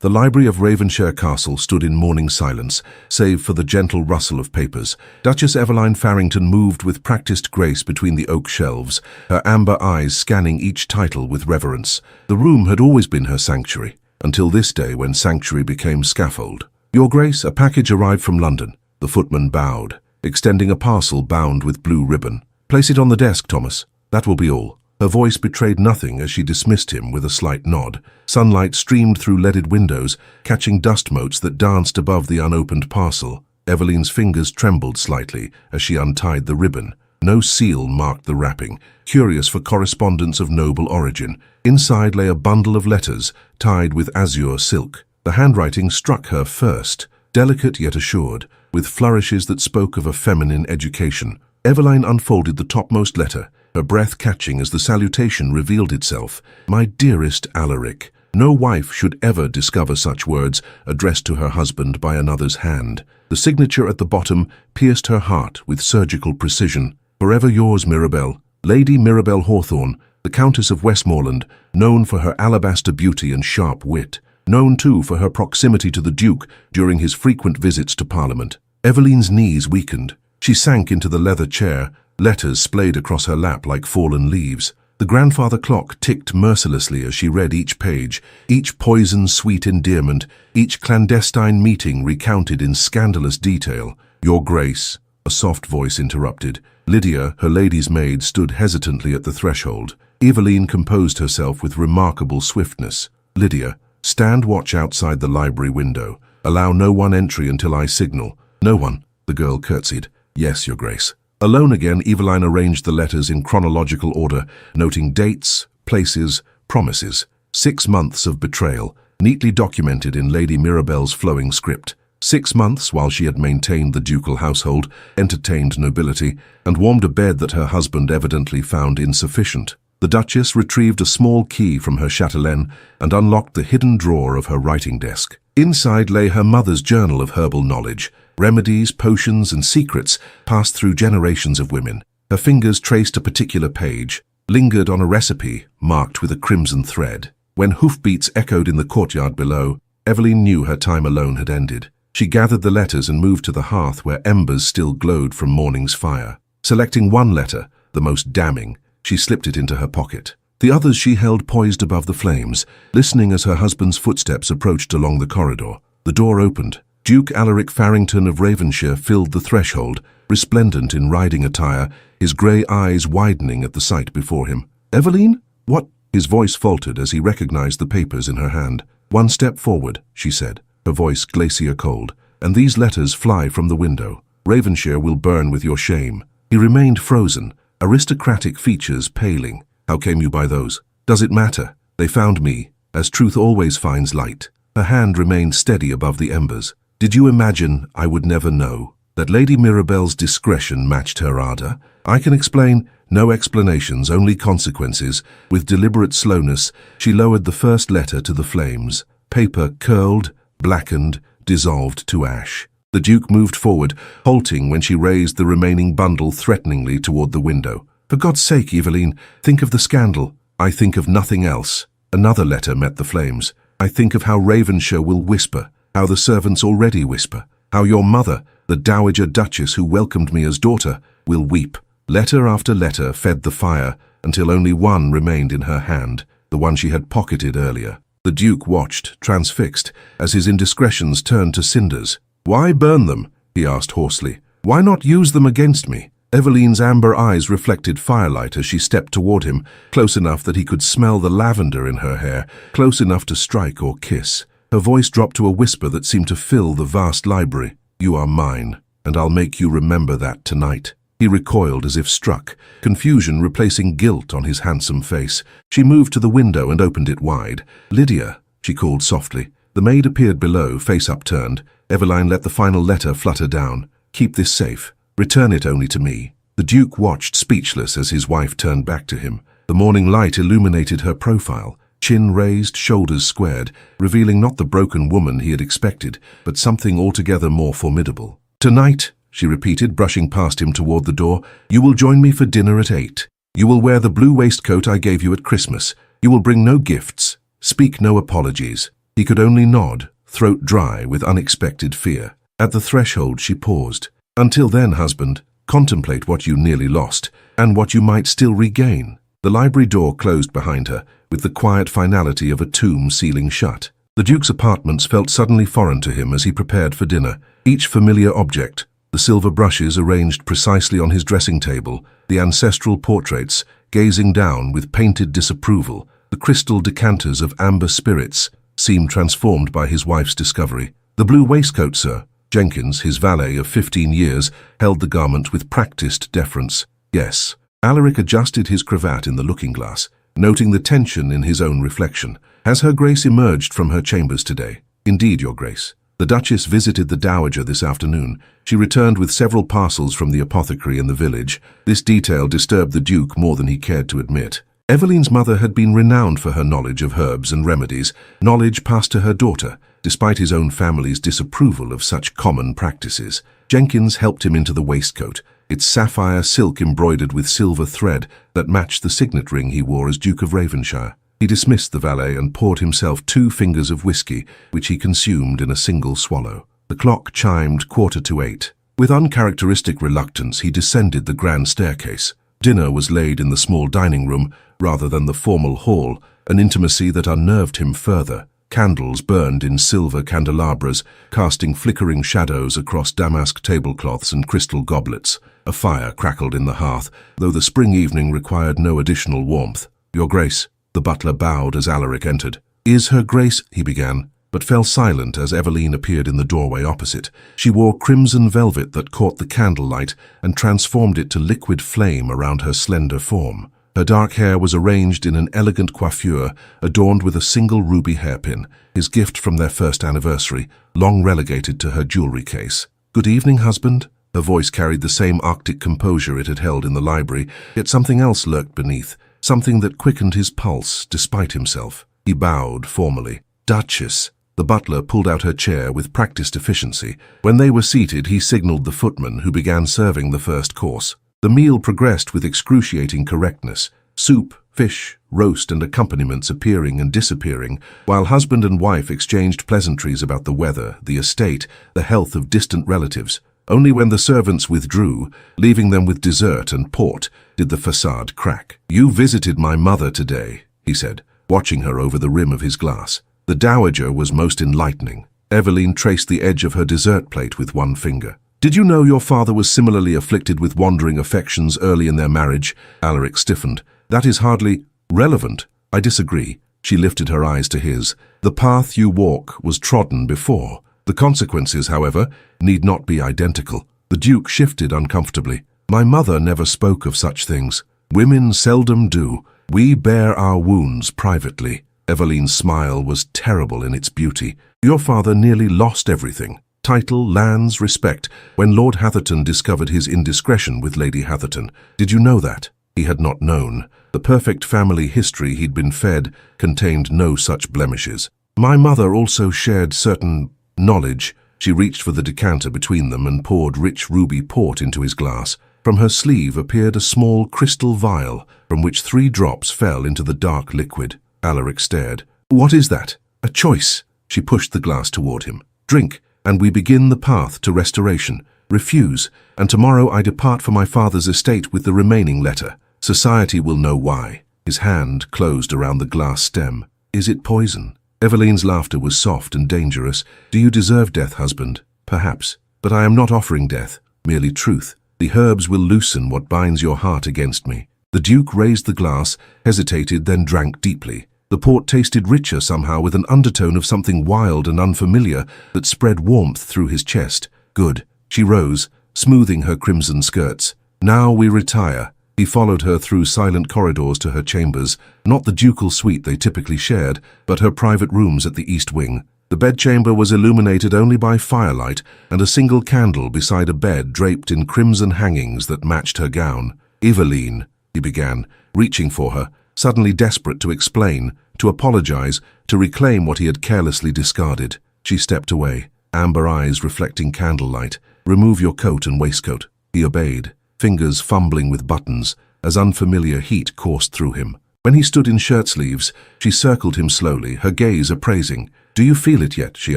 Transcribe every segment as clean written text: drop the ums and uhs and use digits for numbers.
The library of Ravenshire Castle stood in mourning silence, save for the gentle rustle of papers. Duchess Eveline Farrington moved with practiced grace between the oak shelves, her amber eyes scanning each title with reverence. The room had always been her sanctuary, until this day when sanctuary became scaffold. "Your Grace, a package arrived from London." The footman bowed, extending a parcel bound with blue ribbon. "Place it on the desk, Thomas. That will be all." Her voice betrayed nothing as she dismissed him with a slight nod. Sunlight streamed through leaded windows, catching dust motes that danced above the unopened parcel. Eveline's fingers trembled slightly as she untied the ribbon. No seal marked the wrapping, curious for correspondence of noble origin. Inside lay a bundle of letters, tied with azure silk. The handwriting struck her first, delicate yet assured, with flourishes that spoke of a feminine education. Eveline unfolded the topmost letter, her breath catching as the salutation revealed itself. "My dearest Alaric." No wife should ever discover such words addressed to her husband by another's hand. The signature at the bottom pierced her heart with surgical precision. "Forever yours, Mirabell, Lady Mirabell Hawthorne, the Countess of Westmoreland, known for her alabaster beauty and sharp wit, known too for her proximity to the Duke during his frequent visits to Parliament." Eveline's knees weakened. She sank into the leather chair, letters splayed across her lap like fallen leaves. The grandfather clock ticked mercilessly as she read each page, each poison-sweet endearment, each clandestine meeting recounted in scandalous detail. "Your Grace," a soft voice interrupted. Lydia, her lady's maid, stood hesitantly at the threshold. Eveline composed herself with remarkable swiftness. "Lydia, stand watch outside the library window. Allow no one entry until I signal." "No one," the girl curtsied. "Yes, Your Grace." Alone again, Eveline arranged the letters in chronological order, noting dates, places, promises. 6 months of betrayal, neatly documented in Lady Mirabell's flowing script. 6 months while she had maintained the ducal household, entertained nobility, and warmed a bed that her husband evidently found insufficient. The Duchess retrieved a small key from her chatelaine and unlocked the hidden drawer of her writing desk. Inside lay her mother's journal of herbal knowledge. Remedies, potions, and secrets passed through generations of women. Her fingers traced a particular page, lingered on a recipe marked with a crimson thread. When hoofbeats echoed in the courtyard below, Eveline knew her time alone had ended. She gathered the letters and moved to the hearth where embers still glowed from morning's fire. Selecting one letter, the most damning, she slipped it into her pocket. The others she held poised above the flames, listening as her husband's footsteps approached along the corridor. The door opened. Duke Alaric Farrington of Ravenshire filled the threshold, resplendent in riding attire, his grey eyes widening at the sight before him. "Eveline? What?" His voice faltered as he recognized the papers in her hand. "One step forward," she said, her voice glacier cold, "and these letters fly from the window. Ravenshire will burn with your shame." He remained frozen, aristocratic features paling. "How came you by those?" "Does it matter? They found me, as truth always finds light." Her hand remained steady above the embers. "Did you imagine I would never know? That Lady Mirabell's discretion matched her ardor? I can explain." "No explanations, only consequences." With deliberate slowness, she lowered the first letter to the flames. Paper curled, blackened, dissolved to ash. The Duke moved forward, halting when she raised the remaining bundle threateningly toward the window. "For God's sake, Eveline, think of the scandal." "I think of nothing else." Another letter met the flames. "I think of how Ravenshire will whisper, how the servants already whisper, how your mother, the Dowager Duchess who welcomed me as daughter, will weep." Letter after letter fed the fire until only one remained in her hand, the one she had pocketed earlier. The Duke watched, transfixed, as his indiscretions turned to cinders. "Why burn them?" he asked hoarsely. "Why not use them against me?" Eveline's amber eyes reflected firelight as she stepped toward him, close enough that he could smell the lavender in her hair, close enough to strike or kiss. Her voice dropped to a whisper that seemed to fill the vast library. "You are mine, and I'll make you remember that tonight." He recoiled as if struck, confusion replacing guilt on his handsome face. She moved to the window and opened it wide. "Lydia," she called softly. The maid appeared below, face upturned. Eveline let the final letter flutter down. "Keep this safe. Return it only to me." The Duke watched speechless as his wife turned back to him. The morning light illuminated her profile, chin raised, shoulders squared, revealing not the broken woman he had expected, but something altogether more formidable. "Tonight," she repeated, brushing past him toward the door, "you will join me for dinner at 8. You will wear the blue waistcoat I gave you at Christmas. You will bring no gifts. Speak no apologies. He could only nod, throat dry with unexpected fear. At the threshold she paused. "Until then, husband, contemplate what you nearly lost, and what you might still regain." The library door closed behind her, with the quiet finality of a tomb sealing shut. The Duke's apartments felt suddenly foreign to him as he prepared for dinner. Each familiar object, the silver brushes arranged precisely on his dressing table, the ancestral portraits, gazing down with painted disapproval, the crystal decanters of amber spirits, seemed transformed by his wife's discovery. "The blue waistcoat, sir." Jenkins, his valet of 15 years, held the garment with practiced deference. "Yes." Alaric adjusted his cravat in the looking-glass, noting the tension in his own reflection. "Has Her Grace emerged from her chambers today?" "Indeed, Your Grace. The Duchess visited the Dowager this afternoon. She returned with several parcels from the apothecary in the village." This detail disturbed the Duke more than he cared to admit. Eveline's mother had been renowned for her knowledge of herbs and remedies, knowledge passed to her daughter, despite his own family's disapproval of such common practices. Jenkins helped him into the waistcoat, its sapphire silk embroidered with silver thread that matched the signet ring he wore as Duke of Ravenshire. He dismissed the valet and poured himself 2 fingers of whiskey, which he consumed in a single swallow. The clock chimed 8:15. With uncharacteristic reluctance, he descended the grand staircase. Dinner was laid in the small dining room rather than the formal hall, an intimacy that unnerved him further. Candles burned in silver candelabras, casting flickering shadows across damask tablecloths and crystal goblets. A fire crackled in the hearth, though the spring evening required no additional warmth. "Your Grace." The butler bowed as Alaric entered. "Is Her Grace—" he began, but fell silent as Eveline appeared in the doorway opposite. She wore crimson velvet that caught the candlelight and transformed it to liquid flame around her slender form. Her dark hair was arranged in an elegant coiffure, adorned with a single ruby hairpin, his gift from their first anniversary, long relegated to her jewelry case. "Good evening, husband." Her voice carried the same arctic composure it had held in the library, yet something else lurked beneath, something that quickened his pulse despite himself. He bowed formally. "Duchess." The butler pulled out her chair with practiced efficiency. When they were seated, he signaled the footman, who began serving the first course. The meal progressed with excruciating correctness, soup, fish, roast and accompaniments appearing and disappearing, while husband and wife exchanged pleasantries about the weather, the estate, the health of distant relatives. Only when the servants withdrew, leaving them with dessert and port, did the facade crack. "You visited my mother today," he said, watching her over the rim of his glass. The Dowager was most enlightening. Eveline traced the edge of her dessert plate with one finger. "Did you know your father was similarly afflicted with wandering affections early in their marriage?" Alaric stiffened. "That is hardly relevant." "I disagree." She lifted her eyes to his. "The path you walk was trodden before. The consequences, however, need not be identical." The Duke shifted uncomfortably. "My mother never spoke of such things. Women seldom do. We bear our wounds privately." Eveline's smile was terrible in its beauty. "Your father nearly lost everything. Title, lands, respect, when Lord Hatherton discovered his indiscretion with Lady Hatherton. Did you know that?" He had not known. The perfect family history he'd been fed contained no such blemishes. "My mother also shared certain knowledge." She reached for the decanter between them and poured rich ruby port into his glass. From her sleeve appeared a small crystal vial, from which 3 drops fell into the dark liquid. Alaric stared. "What is that?" "A choice." She pushed the glass toward him. "Drink, and we begin the path to restoration. Refuse, and tomorrow I depart for my father's estate with the remaining letter. Society will know why." His hand closed around the glass stem. "Is it poison?" Eveline's laughter was soft and dangerous. "Do you deserve death, husband?" "Perhaps. But I am not offering death, merely truth. The herbs will loosen what binds your heart against me." The Duke raised the glass, hesitated, then drank deeply. The port tasted richer somehow, with an undertone of something wild and unfamiliar that spread warmth through his chest. "Good." She rose, smoothing her crimson skirts. "Now we retire." He followed her through silent corridors to her chambers, not the ducal suite they typically shared, but her private rooms at the east wing. The bedchamber was illuminated only by firelight and a single candle beside a bed draped in crimson hangings that matched her gown. "Eveline," he began, reaching for her, suddenly desperate to explain, to apologize, to reclaim what he had carelessly discarded. She stepped away, amber eyes reflecting candlelight. "Remove your coat and waistcoat." He obeyed, fingers fumbling with buttons, as unfamiliar heat coursed through him. When he stood in shirt sleeves, she circled him slowly, her gaze appraising. "Do you feel it yet?" she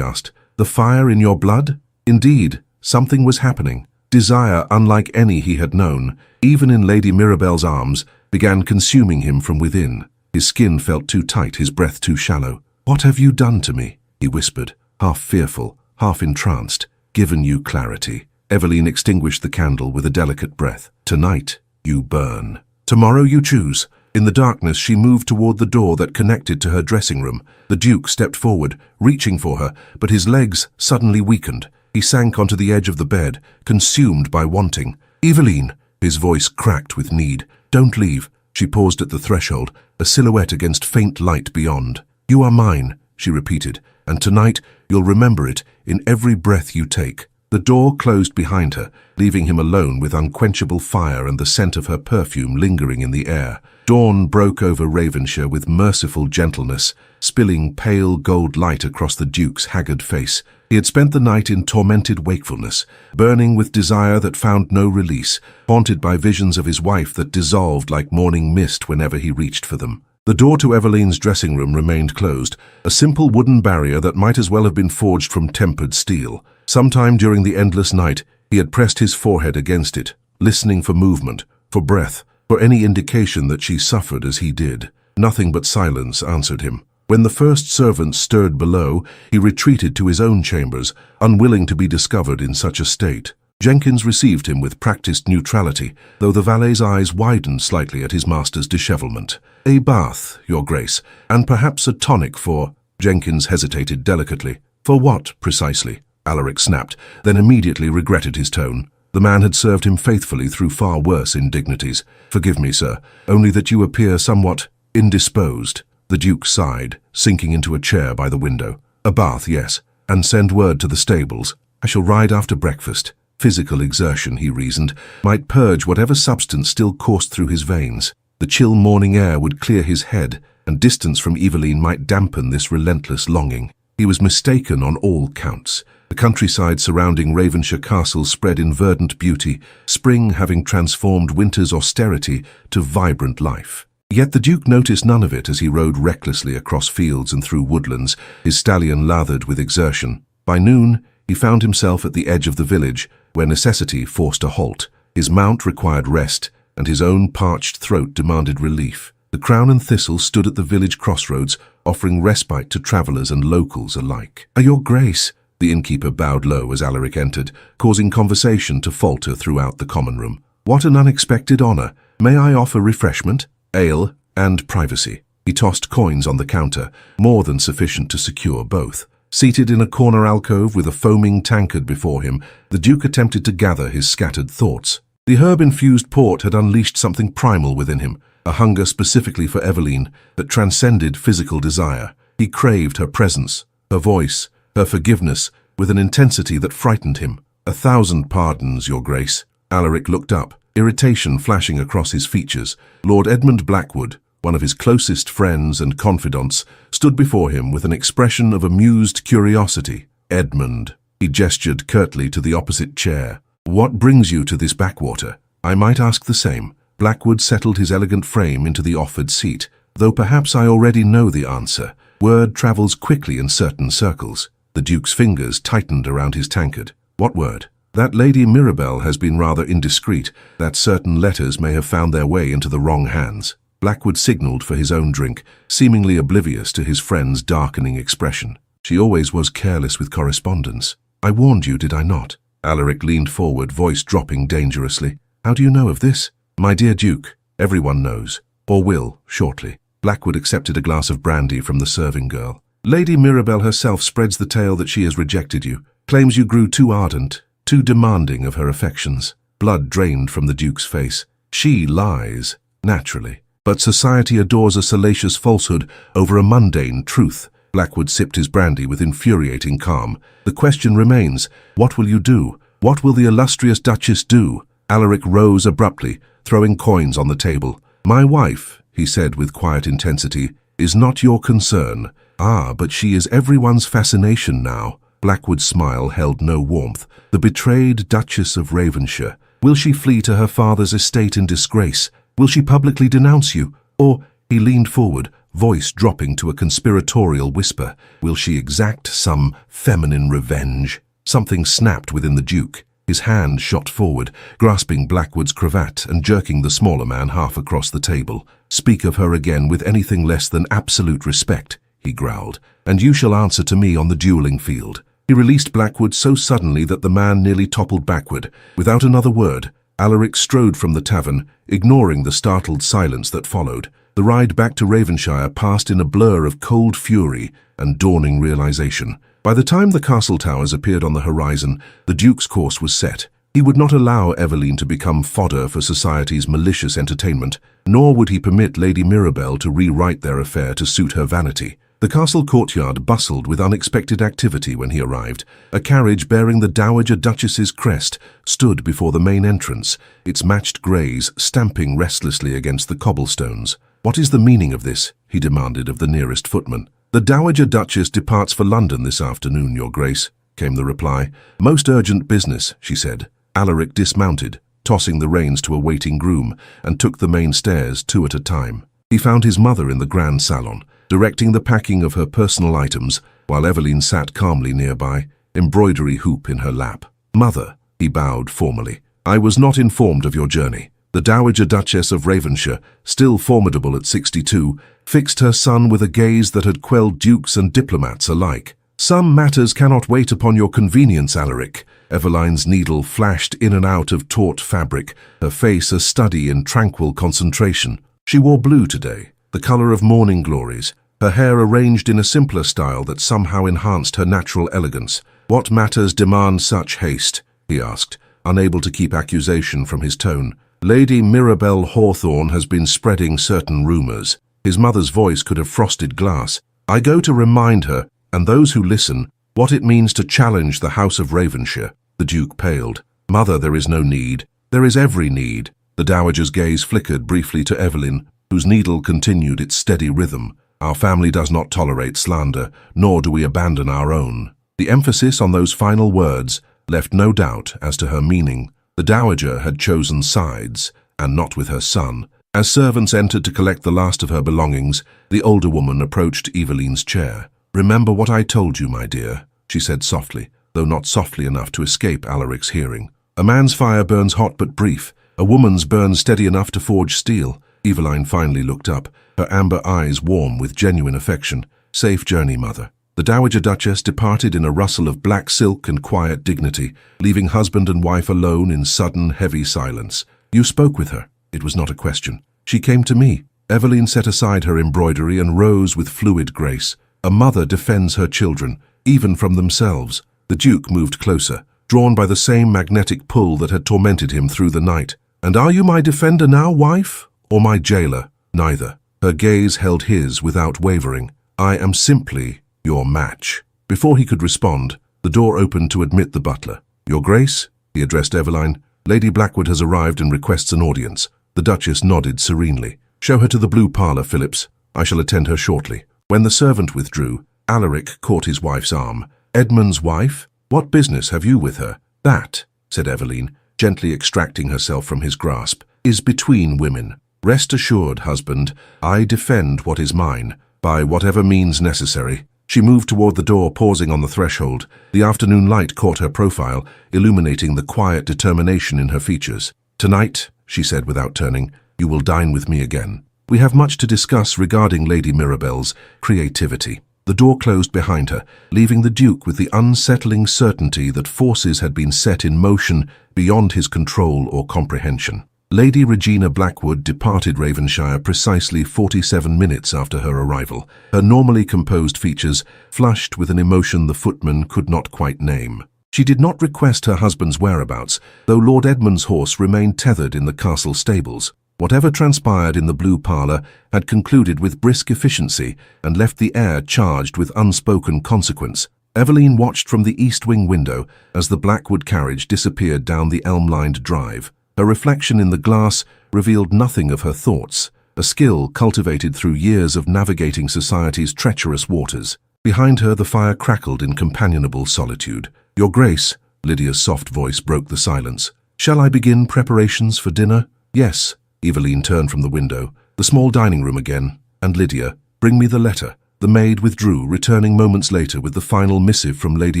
asked. "The fire in your blood?" Indeed, something was happening. Desire unlike any he had known, even in Lady Mirabel's arms, began consuming him from within. His skin felt too tight, his breath too shallow. "What have you done to me?" he whispered, half fearful, half entranced. "Given you clarity." Eveline extinguished the candle with a delicate breath. "Tonight, you burn. Tomorrow you choose." In the darkness, she moved toward the door that connected to her dressing room. The Duke stepped forward, reaching for her, but his legs suddenly weakened. He sank onto the edge of the bed, consumed by wanting. "Eveline!" His voice cracked with need. "Don't leave." She paused at the threshold, a silhouette against faint light beyond. "You are mine," she repeated, "and tonight you'll remember it in every breath you take." The door closed behind her, leaving him alone with unquenchable fire and the scent of her perfume lingering in the air. Dawn broke over Ravenshire with merciful gentleness, spilling pale gold light across the Duke's haggard face. He had spent the night in tormented wakefulness, burning with desire that found no release, haunted by visions of his wife that dissolved like morning mist whenever he reached for them. The door to Eveline's dressing room remained closed, a simple wooden barrier that might as well have been forged from tempered steel. Sometime during the endless night, he had pressed his forehead against it, listening for movement, for breath, for any indication that she suffered as he did. Nothing but silence answered him. When the first servant stirred below, he retreated to his own chambers, unwilling to be discovered in such a state. Jenkins received him with practiced neutrality, though the valet's eyes widened slightly at his master's dishevelment. "A bath, Your Grace, and perhaps a tonic for—" Jenkins hesitated delicately. "For what, precisely?" Alaric snapped, then immediately regretted his tone. The man had served him faithfully through far worse indignities. "Forgive me, sir, only that you appear somewhat indisposed." The Duke sighed, sinking into a chair by the window. "A bath, yes, and send word to the stables. I shall ride after breakfast." Physical exertion, he reasoned, might purge whatever substance still coursed through his veins. The chill morning air would clear his head, and distance from Eveline might dampen this relentless longing. He was mistaken on all counts. The countryside surrounding Ravenshire Castle spread in verdant beauty, spring having transformed winter's austerity to vibrant life. Yet the Duke noticed none of it as he rode recklessly across fields and through woodlands, his stallion lathered with exertion. By noon, he found himself at the edge of the village, where necessity forced a halt. His mount required rest, and his own parched throat demanded relief. The Crown and Thistle stood at the village crossroads, offering respite to travellers and locals alike. "Your Grace," the innkeeper bowed low as Alaric entered, causing conversation to falter throughout the common room. "What an unexpected honour! May I offer refreshment, ale, and privacy?" He tossed coins on the counter, more than sufficient to secure both. Seated in a corner alcove with a foaming tankard before him, the Duke attempted to gather his scattered thoughts. The herb-infused port had unleashed something primal within him, a hunger specifically for Eveline that transcended physical desire. He craved her presence, her voice, her forgiveness, with an intensity that frightened him. "1,000 pardons, Your Grace." Alaric looked up, irritation flashing across his features. Lord Edmund Blackwood, one of his closest friends and confidants, stood before him with an expression of amused curiosity. "Edmund," he gestured curtly to the opposite chair. "What brings you to this backwater? I might ask the same." Blackwood settled his elegant frame into the offered seat. "Though perhaps I already know the answer. Word travels quickly in certain circles." The Duke's fingers tightened around his tankard. "What word?" "That Lady Mirabel has been rather indiscreet, that certain letters may have found their way into the wrong hands." Blackwood signalled for his own drink, seemingly oblivious to his friend's darkening expression. "She always was careless with correspondence. I warned you, did I not?" Alaric leaned forward, voice dropping dangerously. "How do you know of this?" "My dear Duke, everyone knows, or will, shortly." Blackwood accepted a glass of brandy from the serving girl. "Lady Mirabel herself spreads the tale that she has rejected you, claims you grew too ardent, too demanding of her affections." Blood drained from the Duke's face. "She lies, naturally. But society adores a salacious falsehood over a mundane truth." Blackwood sipped his brandy with infuriating calm. "The question remains, what will you do? What will the illustrious Duchess do?" Alaric rose abruptly, throwing coins on the table. "My wife," he said with quiet intensity, "is not your concern." "Ah, but she is everyone's fascination now." Blackwood's smile held no warmth. "The betrayed Duchess of Ravenshire. Will she flee to her father's estate in disgrace? Will she publicly denounce you? Or—" he leaned forward, voice dropping to a conspiratorial whisper. Will she exact some feminine revenge? Something snapped within the Duke. His hand shot forward, grasping Blackwood's cravat and jerking the smaller man half across the table. Speak of her again with anything less than absolute respect, he growled, and you shall answer to me on the dueling field. He released Blackwood so suddenly that the man nearly toppled backward. Without another word, Alaric strode from the tavern, ignoring the startled silence that followed. The ride back to Ravenshire passed in a blur of cold fury and dawning realization. By the time the castle towers appeared on the horizon, the Duke's course was set. He would not allow Eveline to become fodder for society's malicious entertainment, nor would he permit Lady Mirabelle to rewrite their affair to suit her vanity. The castle courtyard bustled with unexpected activity when he arrived. A carriage bearing the Dowager Duchess's crest stood before the main entrance, its matched greys stamping restlessly against the cobblestones. What is the meaning of this? He demanded of the nearest footman. The Dowager Duchess departs for London this afternoon, Your Grace, came the reply. Most urgent business, she said. Alaric dismounted, tossing the reins to a waiting groom, and took the main stairs 2 at a time. He found his mother in the grand salon, directing the packing of her personal items, while Eveline sat calmly nearby, embroidery hoop in her lap. Mother, he bowed formally, I was not informed of your journey. The Dowager Duchess of Ravenshire, still formidable at 62, fixed her son with a gaze that had quelled dukes and diplomats alike. Some matters cannot wait upon your convenience, Alaric. Eveline's needle flashed in and out of taut fabric, her face a study in tranquil concentration. She wore blue today, the colour of morning glories, her hair arranged in a simpler style that somehow enhanced her natural elegance. What matters demand such haste? He asked, unable to keep accusation from his tone. Lady Mirabelle Hawthorne has been spreading certain rumours. His mother's voice could have frosted glass. I go to remind her, and those who listen, what it means to challenge the House of Ravenshire. The Duke paled. Mother, there is no need. There is every need. The Dowager's gaze flickered briefly to Eveline, whose needle continued its steady rhythm. Our family does not tolerate slander, nor do we abandon our own. The emphasis on those final words left no doubt as to her meaning. The Dowager had chosen sides, and not with her son. As servants entered to collect the last of her belongings, the older woman approached Eveline's chair. Remember what I told you, my dear, she said softly, though not softly enough to escape Alaric's hearing. A man's fire burns hot but brief. A woman's burns steady enough to forge steel. Eveline finally looked up, her amber eyes warm with genuine affection. Safe journey, mother. The Dowager Duchess departed in a rustle of black silk and quiet dignity, leaving husband and wife alone in sudden, heavy silence. You spoke with her. It was not a question. She came to me. Eveline set aside her embroidery and rose with fluid grace. A mother defends her children, even from themselves. The Duke moved closer, drawn by the same magnetic pull that had tormented him through the night. And are you my defender now, wife? Or my jailer? Neither. Her gaze held his without wavering. I am simply your match. Before he could respond, the door opened to admit the butler. Your Grace, he addressed Eveline, Lady Blackwood has arrived and requests an audience. The Duchess nodded serenely. Show her to the blue parlour, Phillips. I shall attend her shortly. When the servant withdrew, Alaric caught his wife's arm. Edmund's wife? What business have you with her? That, said Eveline, gently extracting herself from his grasp, is between women. Rest assured, husband, I defend what is mine, by whatever means necessary. She moved toward the door, pausing on the threshold. The afternoon light caught her profile, illuminating the quiet determination in her features. Tonight, she said without turning, you will dine with me again. We have much to discuss regarding Lady Mirabelle's creativity. The door closed behind her, leaving the Duke with the unsettling certainty that forces had been set in motion beyond his control or comprehension. Lady Regina Blackwood departed Ravenshire precisely 47 minutes after her arrival, her normally composed features flushed with an emotion the footman could not quite name. She did not request her husband's whereabouts, though Lord Edmund's horse remained tethered in the castle stables. Whatever transpired in the blue parlour had concluded with brisk efficiency and left the air charged with unspoken consequence. Eveline watched from the east wing window as the Blackwood carriage disappeared down the elm-lined drive. Her reflection in the glass revealed nothing of her thoughts, a skill cultivated through years of navigating society's treacherous waters. Behind her the fire crackled in companionable solitude. Your Grace, Lydia's soft voice broke the silence. Shall I begin preparations for dinner? Yes. Eveline turned from the window. The small dining room again. And Lydia, Bring me the letter." The maid withdrew, returning moments later with the final missive from Lady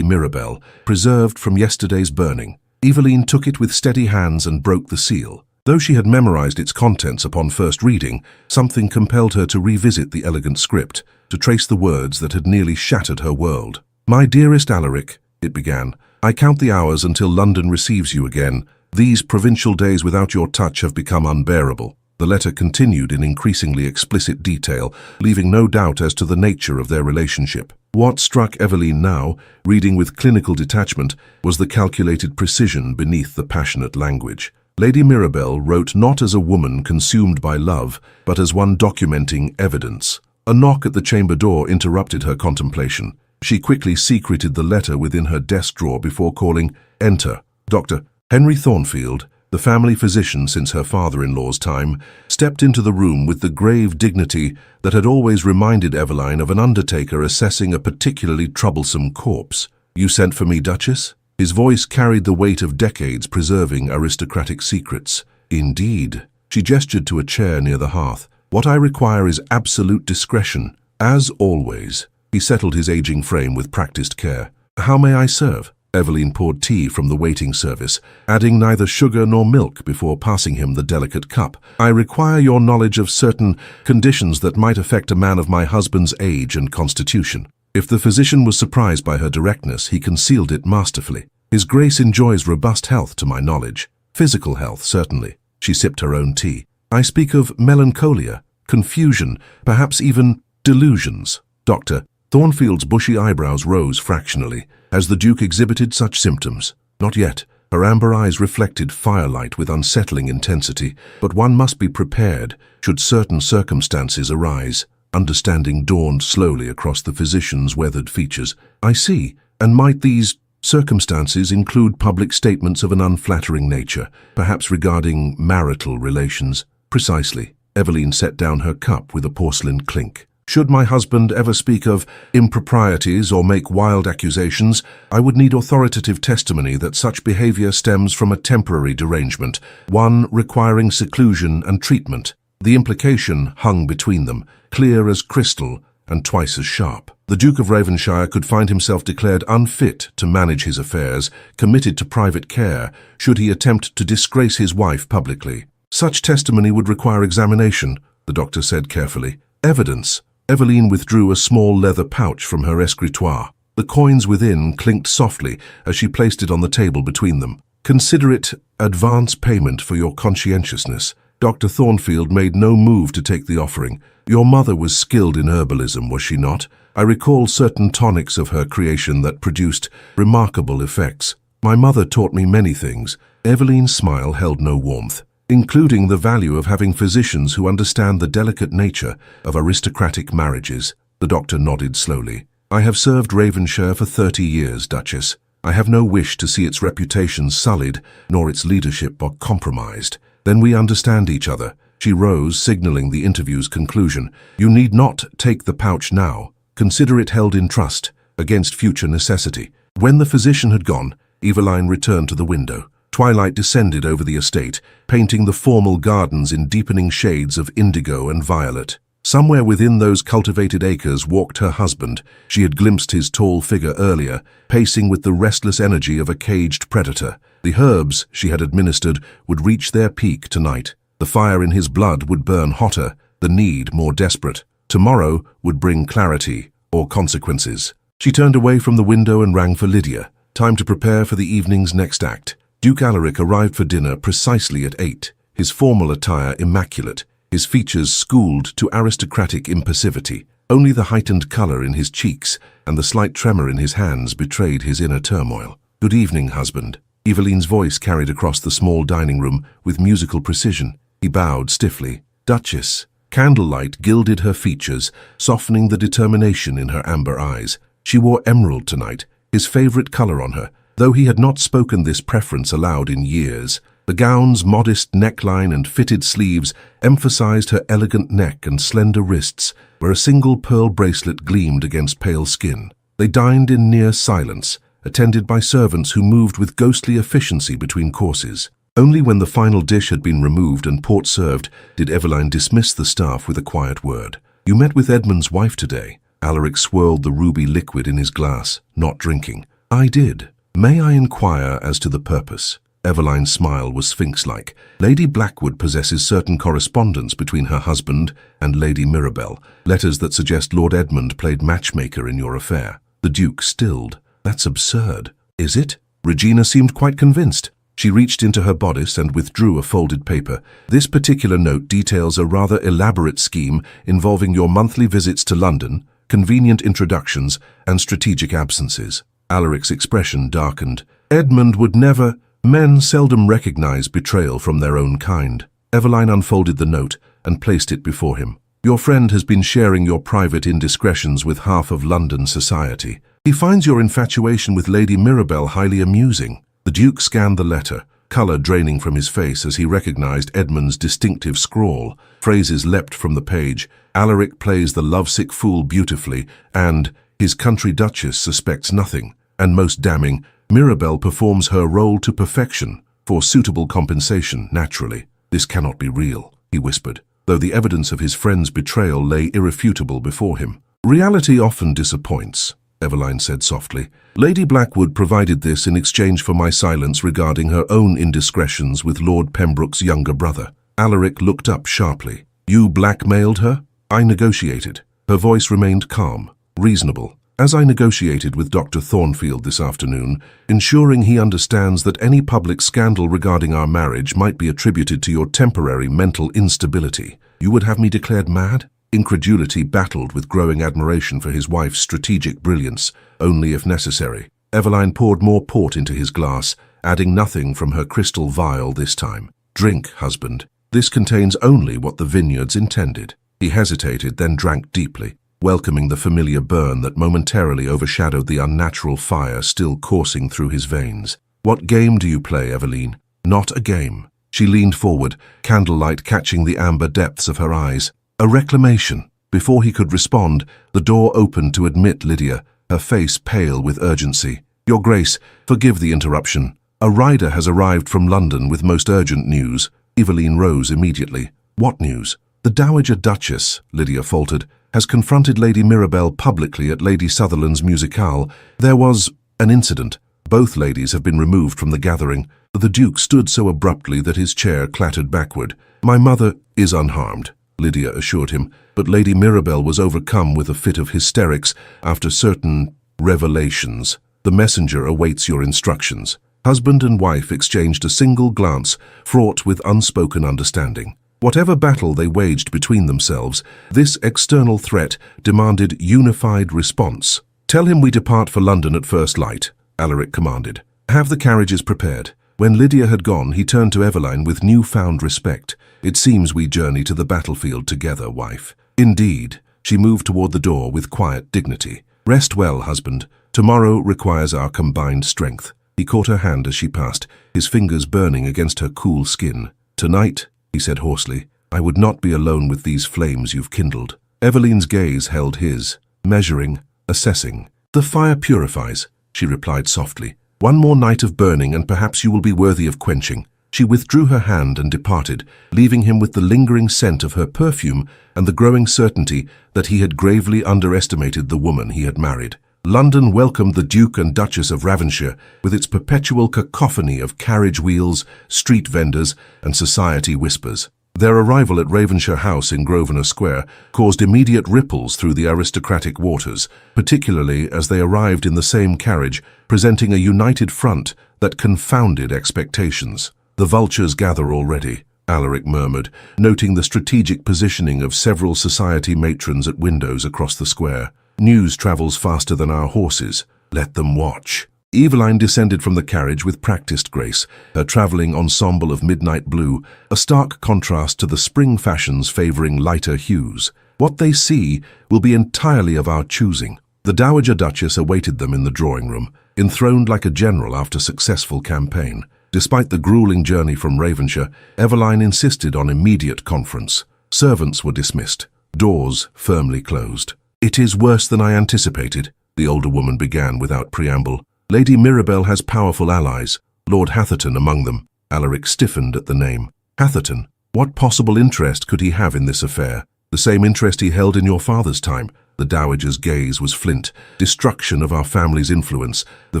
Mirabelle, preserved from yesterday's burning. Eveline took it with steady hands and broke the seal. Though she had memorized its contents upon first reading, something compelled her to revisit the elegant script, to trace the words that had nearly shattered her world. "My dearest Alaric," it began, "I count the hours until London receives you again. These provincial days without your touch have become unbearable." The letter continued in increasingly explicit detail, leaving no doubt as to the nature of their relationship. What struck Eveline now, reading with clinical detachment, was the calculated precision beneath the passionate language. Lady Mirabelle wrote not as a woman consumed by love, but as one documenting evidence. A knock at the chamber door interrupted her contemplation. She quickly secreted the letter within her desk drawer before calling, "Enter." Dr. Henry Thornfield, the family physician since her father-in-law's time, stepped into the room with the grave dignity that had always reminded Eveline of an undertaker assessing a particularly troublesome corpse. "You sent for me, Duchess?" His voice carried the weight of decades preserving aristocratic secrets. "Indeed." She gestured to a chair near the hearth. "What I require is absolute discretion." As always, he settled his aging frame with practiced care. "How may I serve?" Eveline poured tea from the waiting service, adding neither sugar nor milk before passing him the delicate cup. "I require your knowledge of certain conditions that might affect a man of my husband's age and constitution." If the physician was surprised by her directness, he concealed it masterfully. "His Grace enjoys robust health, to my knowledge." "Physical health, certainly." She sipped her own tea. "I speak of melancholia, confusion, perhaps even delusions." Dr. Thornfield's bushy eyebrows rose fractionally. "Has the Duke exhibited such symptoms?" "Not yet." Her amber eyes reflected firelight with unsettling intensity. "But one must be prepared should certain circumstances arise." Understanding dawned slowly across the physician's weathered features. "I see. And might these circumstances include public statements of an unflattering nature, perhaps regarding marital relations?" "Precisely." Eveline set down her cup with a porcelain clink. "Should my husband ever speak of improprieties or make wild accusations, I would need authoritative testimony that such behavior stems from a temporary derangement, one requiring seclusion and treatment." The implication hung between them, clear as crystal and twice as sharp. The Duke of Ravenshire could find himself declared unfit to manage his affairs, committed to private care, should he attempt to disgrace his wife publicly. "Such testimony would require examination," the doctor said carefully. "Evidence." Eveline withdrew a small leather pouch from her escritoire. The coins within clinked softly as she placed it on the table between them. "Consider it advance payment for your conscientiousness." Dr. Thornfield made no move to take the offering. "Your mother was skilled in herbalism, was she not? I recall certain tonics of her creation that produced remarkable effects. My mother taught me many things." Eveline's smile held no warmth. "Including the value of having physicians who understand the delicate nature of aristocratic marriages." The doctor nodded slowly. "I have served Ravenshire for 30 years, Duchess. I have no wish to see its reputation sullied, nor its leadership compromised." "Then we understand each other." She rose, signaling the interview's conclusion. "You need not take the pouch now. Consider it held in trust, against future necessity." When the physician had gone, Eveline returned to the window. Twilight descended over the estate, painting the formal gardens in deepening shades of indigo and violet. Somewhere within those cultivated acres walked her husband. She had glimpsed his tall figure earlier, pacing with the restless energy of a caged predator. The herbs she had administered would reach their peak tonight. The fire in his blood would burn hotter, the need more desperate. Tomorrow would bring clarity or consequences. She turned away from the window and rang for Lydia. Time to prepare for the evening's next act. Duke Alaric arrived for dinner precisely at 8, his formal attire immaculate, his features schooled to aristocratic impassivity. Only the heightened color in his cheeks and the slight tremor in his hands betrayed his inner turmoil. "Good evening, husband." Eveline's voice carried across the small dining room with musical precision. He bowed stiffly. "Duchess." Candlelight gilded her features, softening the determination in her amber eyes. She wore emerald tonight, his favorite color on her, though he had not spoken this preference aloud in years. The gown's modest neckline and fitted sleeves emphasized her elegant neck and slender wrists, where a single pearl bracelet gleamed against pale skin. They dined in near silence, attended by servants who moved with ghostly efficiency between courses. Only when the final dish had been removed and port served did Eveline dismiss the staff with a quiet word. You met with Edmund's wife today. Alaric swirled the ruby liquid in his glass, not drinking. I did. May I inquire as to the purpose? Eveline's smile was sphinx-like. Lady Blackwood possesses certain correspondence between her husband and Lady Mirabelle, letters that suggest Lord Edmund played matchmaker in your affair. The Duke stilled. That's absurd. Is it? Regina seemed quite convinced. She reached into her bodice and withdrew a folded paper. This particular note details a rather elaborate scheme involving your monthly visits to London, convenient introductions, and strategic absences. Alaric's expression darkened. Edmund would never... Men seldom recognize betrayal from their own kind. Eveline unfolded the note and placed it before him. Your friend has been sharing your private indiscretions with half of London society. He finds your infatuation with Lady Mirabelle highly amusing. The Duke scanned the letter, colour draining from his face as he recognized Edmund's distinctive scrawl. Phrases leapt from the page. Alaric plays the lovesick fool beautifully, and his country duchess suspects nothing. And most damning, Mirabelle performs her role to perfection, for suitable compensation, naturally. This cannot be real, he whispered, though the evidence of his friend's betrayal lay irrefutable before him. Reality often disappoints, Eveline said softly. Lady Blackwood provided this in exchange for my silence regarding her own indiscretions with Lord Pembroke's younger brother. Alaric looked up sharply. You blackmailed her? I negotiated. Her voice remained calm, reasonable. As I negotiated with Dr. Thornfield this afternoon, ensuring he understands that any public scandal regarding our marriage might be attributed to your temporary mental instability. You would have me declared mad? Incredulity battled with growing admiration for his wife's strategic brilliance, only if necessary. Eveline poured more port into his glass, adding nothing from her crystal vial this time. Drink, husband. This contains only what the vineyards intended. He hesitated, then drank deeply, welcoming the familiar burn that momentarily overshadowed the unnatural fire still coursing through his veins. What game do you play, Eveline? Not a game. She leaned forward, candlelight catching the amber depths of her eyes. A reclamation. Before he could respond, the door opened to admit Lydia, her face pale with urgency. Your Grace, forgive the interruption. A rider has arrived from London with most urgent news. Eveline rose immediately. What news? The Dowager Duchess, Lydia faltered, has confronted Lady Mirabelle publicly at Lady Sutherland's musicale. There was an incident. Both ladies have been removed from the gathering. The Duke stood so abruptly that his chair clattered backward. My mother is unharmed, Lydia assured him, but Lady Mirabelle was overcome with a fit of hysterics after certain revelations. The messenger awaits your instructions. Husband and wife exchanged a single glance, fraught with unspoken understanding. Whatever battle they waged between themselves, this external threat demanded unified response. Tell him we depart for London at first light, Alaric commanded. Have the carriages prepared. When Lydia had gone, he turned to Eveline with newfound respect. It seems we journey to the battlefield together, wife. Indeed. She moved toward the door with quiet dignity. Rest well, husband. Tomorrow requires our combined strength. He caught her hand as she passed, his fingers burning against her cool skin. Tonight, he said hoarsely, I would not be alone with these flames you've kindled. Eveline's gaze held his, measuring, assessing. The fire purifies, she replied softly. One more night of burning and perhaps you will be worthy of quenching. She withdrew her hand and departed, leaving him with the lingering scent of her perfume and the growing certainty that he had gravely underestimated the woman he had married. London welcomed the Duke and Duchess of Ravensshire with its perpetual cacophony of carriage wheels, street vendors, and society whispers. Their arrival at Ravensshire House in Grosvenor Square caused immediate ripples through the aristocratic waters, particularly as they arrived in the same carriage, presenting a united front that confounded expectations. The vultures gather already, Alaric murmured, noting the strategic positioning of several society matrons at windows across the square. News travels faster than our horses. Let them watch. Eveline descended from the carriage with practiced grace, her travelling ensemble of midnight blue, a stark contrast to the spring fashions favouring lighter hues. What they see will be entirely of our choosing. The Dowager Duchess awaited them in the drawing-room, enthroned like a general after successful campaign. Despite the grueling journey from Ravensshire, Eveline insisted on immediate conference. Servants were dismissed, doors firmly closed. It is worse than I anticipated, the older woman began without preamble. Lady Mirabelle has powerful allies, Lord Hatherton among them. Alaric stiffened at the name. Hatherton? What possible interest could he have in this affair? The same interest he held in your father's time. The dowager's gaze was flint. Destruction of our family's influence. The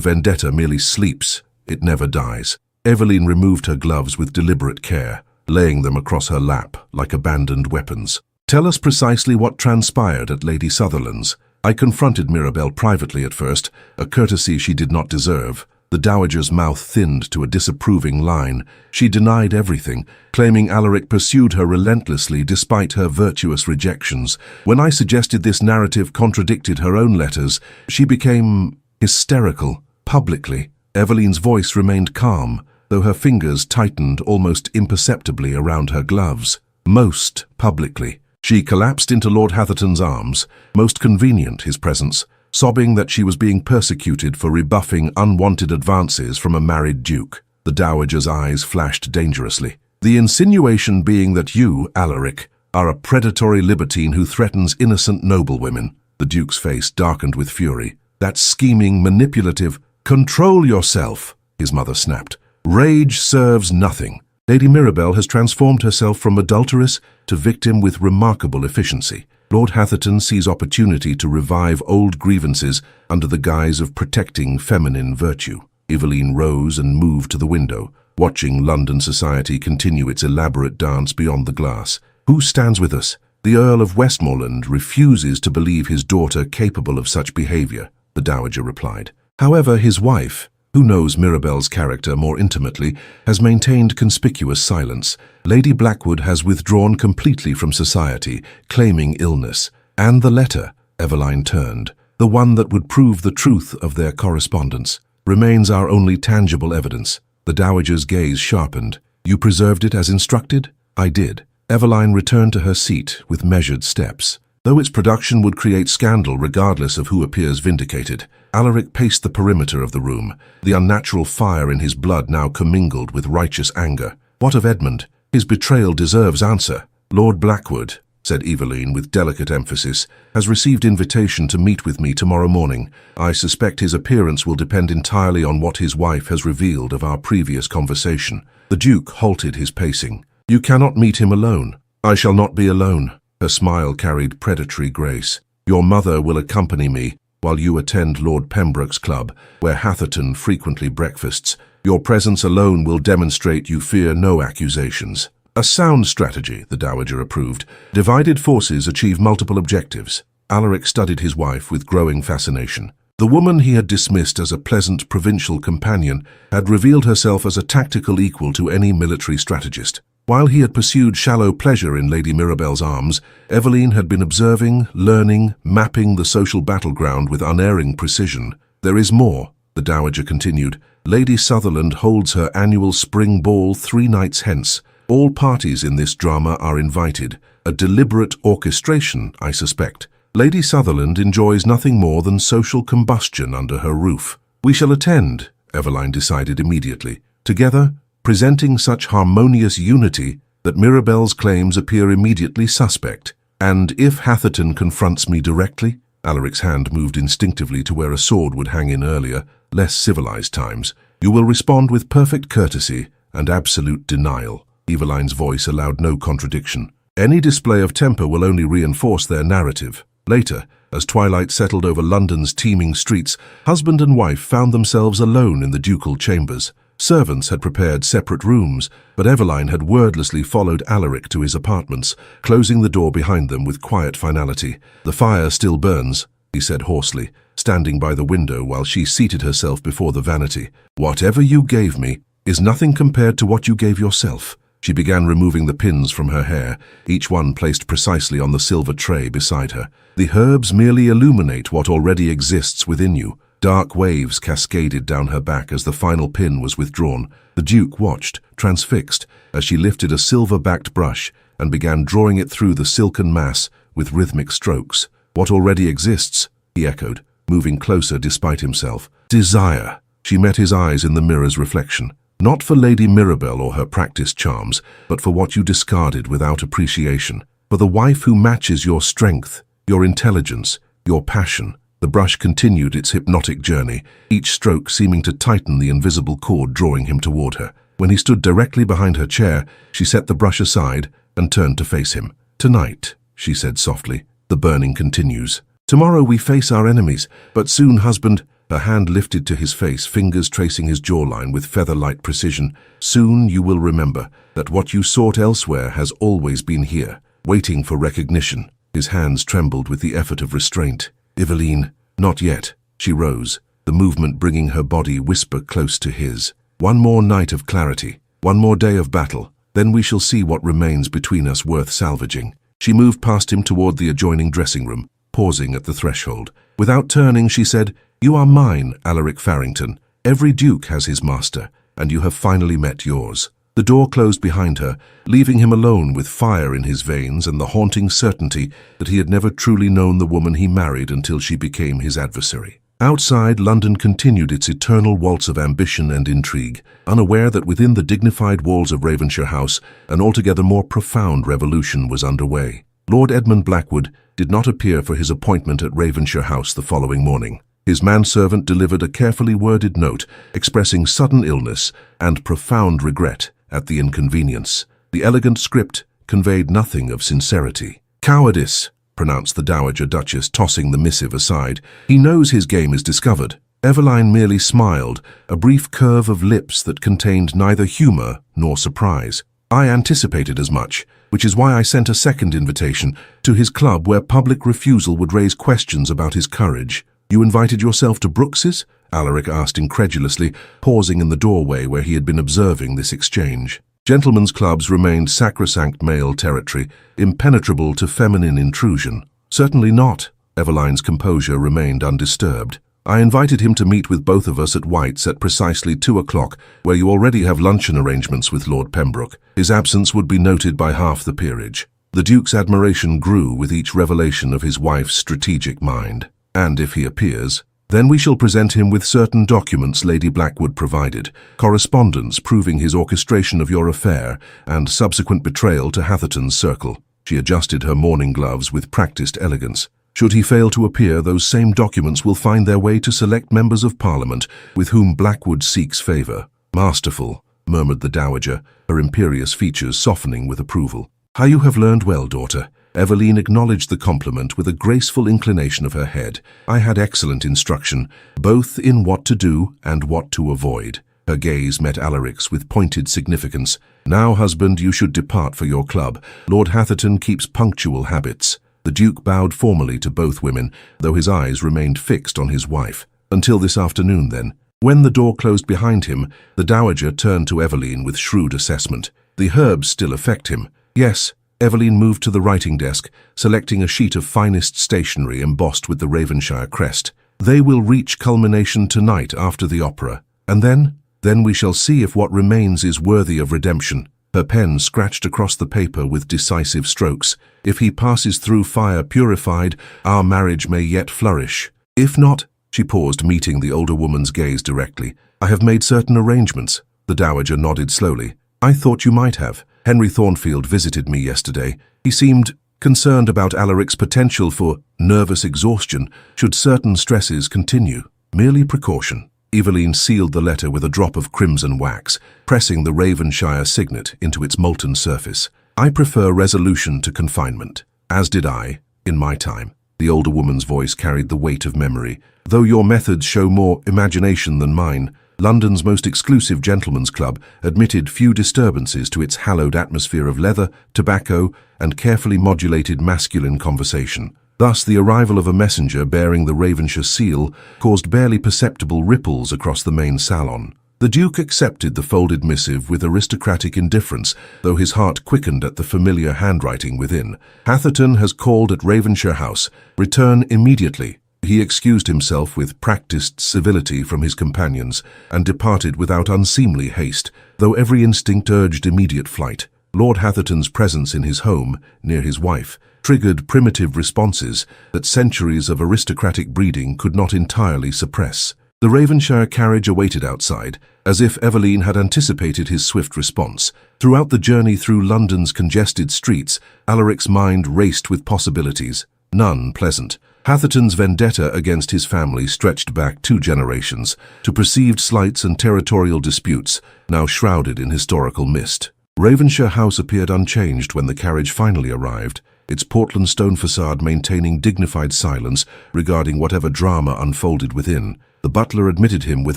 vendetta merely sleeps. It never dies. Eveline removed her gloves with deliberate care, laying them across her lap like abandoned weapons. Tell us precisely what transpired at Lady Sutherland's. I confronted Mirabel privately at first, a courtesy she did not deserve. The dowager's mouth thinned to a disapproving line. She denied everything, claiming Alaric pursued her relentlessly despite her virtuous rejections. When I suggested this narrative contradicted her own letters, she became hysterical, publicly. Eveline's voice remained calm, though her fingers tightened almost imperceptibly around her gloves. Most publicly. She collapsed into Lord Hatherton's arms, most convenient his presence, sobbing that she was being persecuted for rebuffing unwanted advances from a married duke. The dowager's eyes flashed dangerously. The insinuation being that you, Alaric, are a predatory libertine who threatens innocent noblewomen. The duke's face darkened with fury. That scheming, manipulative— "Control yourself," his mother snapped. "Rage serves nothing. Lady Mirabel has transformed herself from adulteress to victim with remarkable efficiency. Lord Hatherton sees opportunity to revive old grievances under the guise of protecting feminine virtue." Eveline rose and moved to the window, watching London society continue its elaborate dance beyond the glass. "Who stands with us? The Earl of Westmoreland refuses to believe his daughter capable of such behavior," the dowager replied. However, his wife, who knows Mirabel's character more intimately, has maintained conspicuous silence. Lady Blackwood has withdrawn completely from society, claiming illness. And the letter, Eveline turned, the one that would prove the truth of their correspondence, remains our only tangible evidence. The dowager's gaze sharpened. "You preserved it as instructed?" "I did." Eveline returned to her seat with measured steps. Though its production would create scandal regardless of who appears vindicated, Alaric paced the perimeter of the room, the unnatural fire in his blood now commingled with righteous anger. "What of Edmund? His betrayal deserves answer." "Lord Blackwood," said Eveline with delicate emphasis, "has received invitation to meet with me tomorrow morning. I suspect his appearance will depend entirely on what his wife has revealed of our previous conversation." The Duke halted his pacing. "You cannot meet him alone." "I shall not be alone." Her smile carried predatory grace. "Your mother will accompany me while you attend Lord Pembroke's club, where Hatherton frequently breakfasts. Your presence alone will demonstrate you fear no accusations." "A sound strategy," the dowager approved. "Divided forces achieve multiple objectives." Alaric studied his wife with growing fascination. The woman he had dismissed as a pleasant provincial companion had revealed herself as a tactical equal to any military strategist. While he had pursued shallow pleasure in Lady Mirabel's arms, Eveline had been observing, learning, mapping the social battleground with unerring precision. "There is more," the dowager continued. "Lady Sutherland holds her annual spring ball 3 nights hence. All parties in this drama are invited. A deliberate orchestration, I suspect. Lady Sutherland enjoys nothing more than social combustion under her roof. We shall attend," Eveline decided immediately. "Together, presenting such harmonious unity that Mirabel's claims appear immediately suspect. And if Hatherton confronts me directly," Alaric's hand moved instinctively to where a sword would hang in earlier, less civilized times, "you will respond with perfect courtesy and absolute denial." Eveline's voice allowed no contradiction. "Any display of temper will only reinforce their narrative." Later, as twilight settled over London's teeming streets, husband and wife found themselves alone in the ducal chambers. Servants had prepared separate rooms, but Eveline had wordlessly followed Alaric to his apartments, closing the door behind them with quiet finality. "The fire still burns," he said hoarsely, standing by the window while she seated herself before the vanity. "Whatever you gave me is nothing compared to what you gave yourself." She began removing the pins from her hair, each one placed precisely on the silver tray beside her. "The herbs merely illuminate what already exists within you." Dark waves cascaded down her back as the final pin was withdrawn. The Duke watched, transfixed, as she lifted a silver-backed brush and began drawing it through the silken mass with rhythmic strokes. "What already exists?" he echoed, moving closer despite himself. "Desire." She met his eyes in the mirror's reflection. "Not for Lady Mirabel or her practiced charms, but for what you discarded without appreciation. For the wife who matches your strength, your intelligence, your passion." The brush continued its hypnotic journey, each stroke seeming to tighten the invisible cord drawing him toward her. When he stood directly behind her chair, she set the brush aside and turned to face him. "Tonight," she said softly. The burning continues. Tomorrow we face our enemies, but soon, husband, her hand lifted to his face, fingers tracing his jawline with feather-light precision. Soon you will remember that what you sought elsewhere has always been here, waiting for recognition. His hands trembled with the effort of restraint. Eveline, not yet. She rose, the movement bringing her body whisper close to his. One more night of clarity, one more day of battle, then we shall see what remains between us worth salvaging. She moved past him toward the adjoining dressing room, pausing at the threshold. Without turning, she said, "You are mine, Alaric Farrington. Every duke has his master, and you have finally met yours." The door closed behind her, leaving him alone with fire in his veins and the haunting certainty that he had never truly known the woman he married until she became his adversary. Outside, London continued its eternal waltz of ambition and intrigue, unaware that within the dignified walls of Ravenshire House, an altogether more profound revolution was underway. Lord Edmund Blackwood did not appear for his appointment at Ravenshire House the following morning. His manservant delivered a carefully worded note expressing sudden illness and profound regret at the inconvenience. The elegant script conveyed nothing of sincerity. "Cowardice," pronounced the Dowager Duchess, tossing the missive aside. "He knows his game is discovered." Eveline merely smiled, a brief curve of lips that contained neither humor nor surprise. "I anticipated as much, which is why I sent a second invitation to his club where public refusal would raise questions about his courage." "You invited yourself to Brooks's?" Alaric asked incredulously, pausing in the doorway where he had been observing this exchange. Gentlemen's clubs remained sacrosanct male territory, impenetrable to feminine intrusion. "Certainly not." Eveline's composure remained undisturbed. "I invited him to meet with both of us at White's at precisely 2 o'clock, where you already have luncheon arrangements with Lord Pembroke. His absence would be noted by half the peerage." The Duke's admiration grew with each revelation of his wife's strategic mind. "And if he appears, then we shall present him with certain documents Lady Blackwood provided, correspondence proving his orchestration of your affair and subsequent betrayal to Hatherton's circle." She adjusted her mourning gloves with practiced elegance. "Should he fail to appear, those same documents will find their way to select members of Parliament with whom Blackwood seeks favour." "Masterful," murmured the Dowager, her imperious features softening with approval. "How you have learned well, daughter." Eveline acknowledged the compliment with a graceful inclination of her head. "I had excellent instruction, both in what to do and what to avoid." Her gaze met Alaric's with pointed significance. "Now, husband, you should depart for your club. Lord Hatherton keeps punctual habits." The Duke bowed formally to both women, though his eyes remained fixed on his wife. "Until this afternoon, then." When the door closed behind him, the Dowager turned to Eveline with shrewd assessment. "The herbs still affect him." "Yes." Eveline moved to the writing desk, selecting a sheet of finest stationery embossed with the Ravenshire crest. "They will reach culmination tonight after the opera. And then we shall see if what remains is worthy of redemption." Her pen scratched across the paper with decisive strokes. "If he passes through fire purified, our marriage may yet flourish. If not," she paused, meeting the older woman's gaze directly. "I have made certain arrangements." The Dowager nodded slowly. "I thought you might have. Henry Thornfield visited me yesterday. He seemed concerned about Alaric's potential for nervous exhaustion should certain stresses continue. Merely precaution." Eveline sealed the letter with a drop of crimson wax, pressing the Ravenshire signet into its molten surface. "I prefer resolution to confinement." "As did I, in my time." The older woman's voice carried the weight of memory. "Though your methods show more imagination than mine, London's most exclusive gentlemen's club admitted few disturbances to its hallowed atmosphere of leather, tobacco, and carefully modulated masculine conversation. Thus, the arrival of a messenger bearing the Ravenshire seal caused barely perceptible ripples across the main salon. The Duke accepted the folded missive with aristocratic indifference, though his heart quickened at the familiar handwriting within. "Hatherton has called at Ravenshire House. Return immediately." He excused himself with practiced civility from his companions and departed without unseemly haste, though every instinct urged immediate flight. Lord Hatherton's presence in his home, near his wife, triggered primitive responses that centuries of aristocratic breeding could not entirely suppress. The Ravenshire carriage awaited outside, as if Eveline had anticipated his swift response. Throughout the journey through London's congested streets, Alaric's mind raced with possibilities, none pleasant. Hatherton's vendetta against his family stretched back 2 generations to perceived slights and territorial disputes, now shrouded in historical mist. Ravenshire House appeared unchanged when the carriage finally arrived. its Portland stone facade maintaining dignified silence regarding whatever drama unfolded within. The butler admitted him with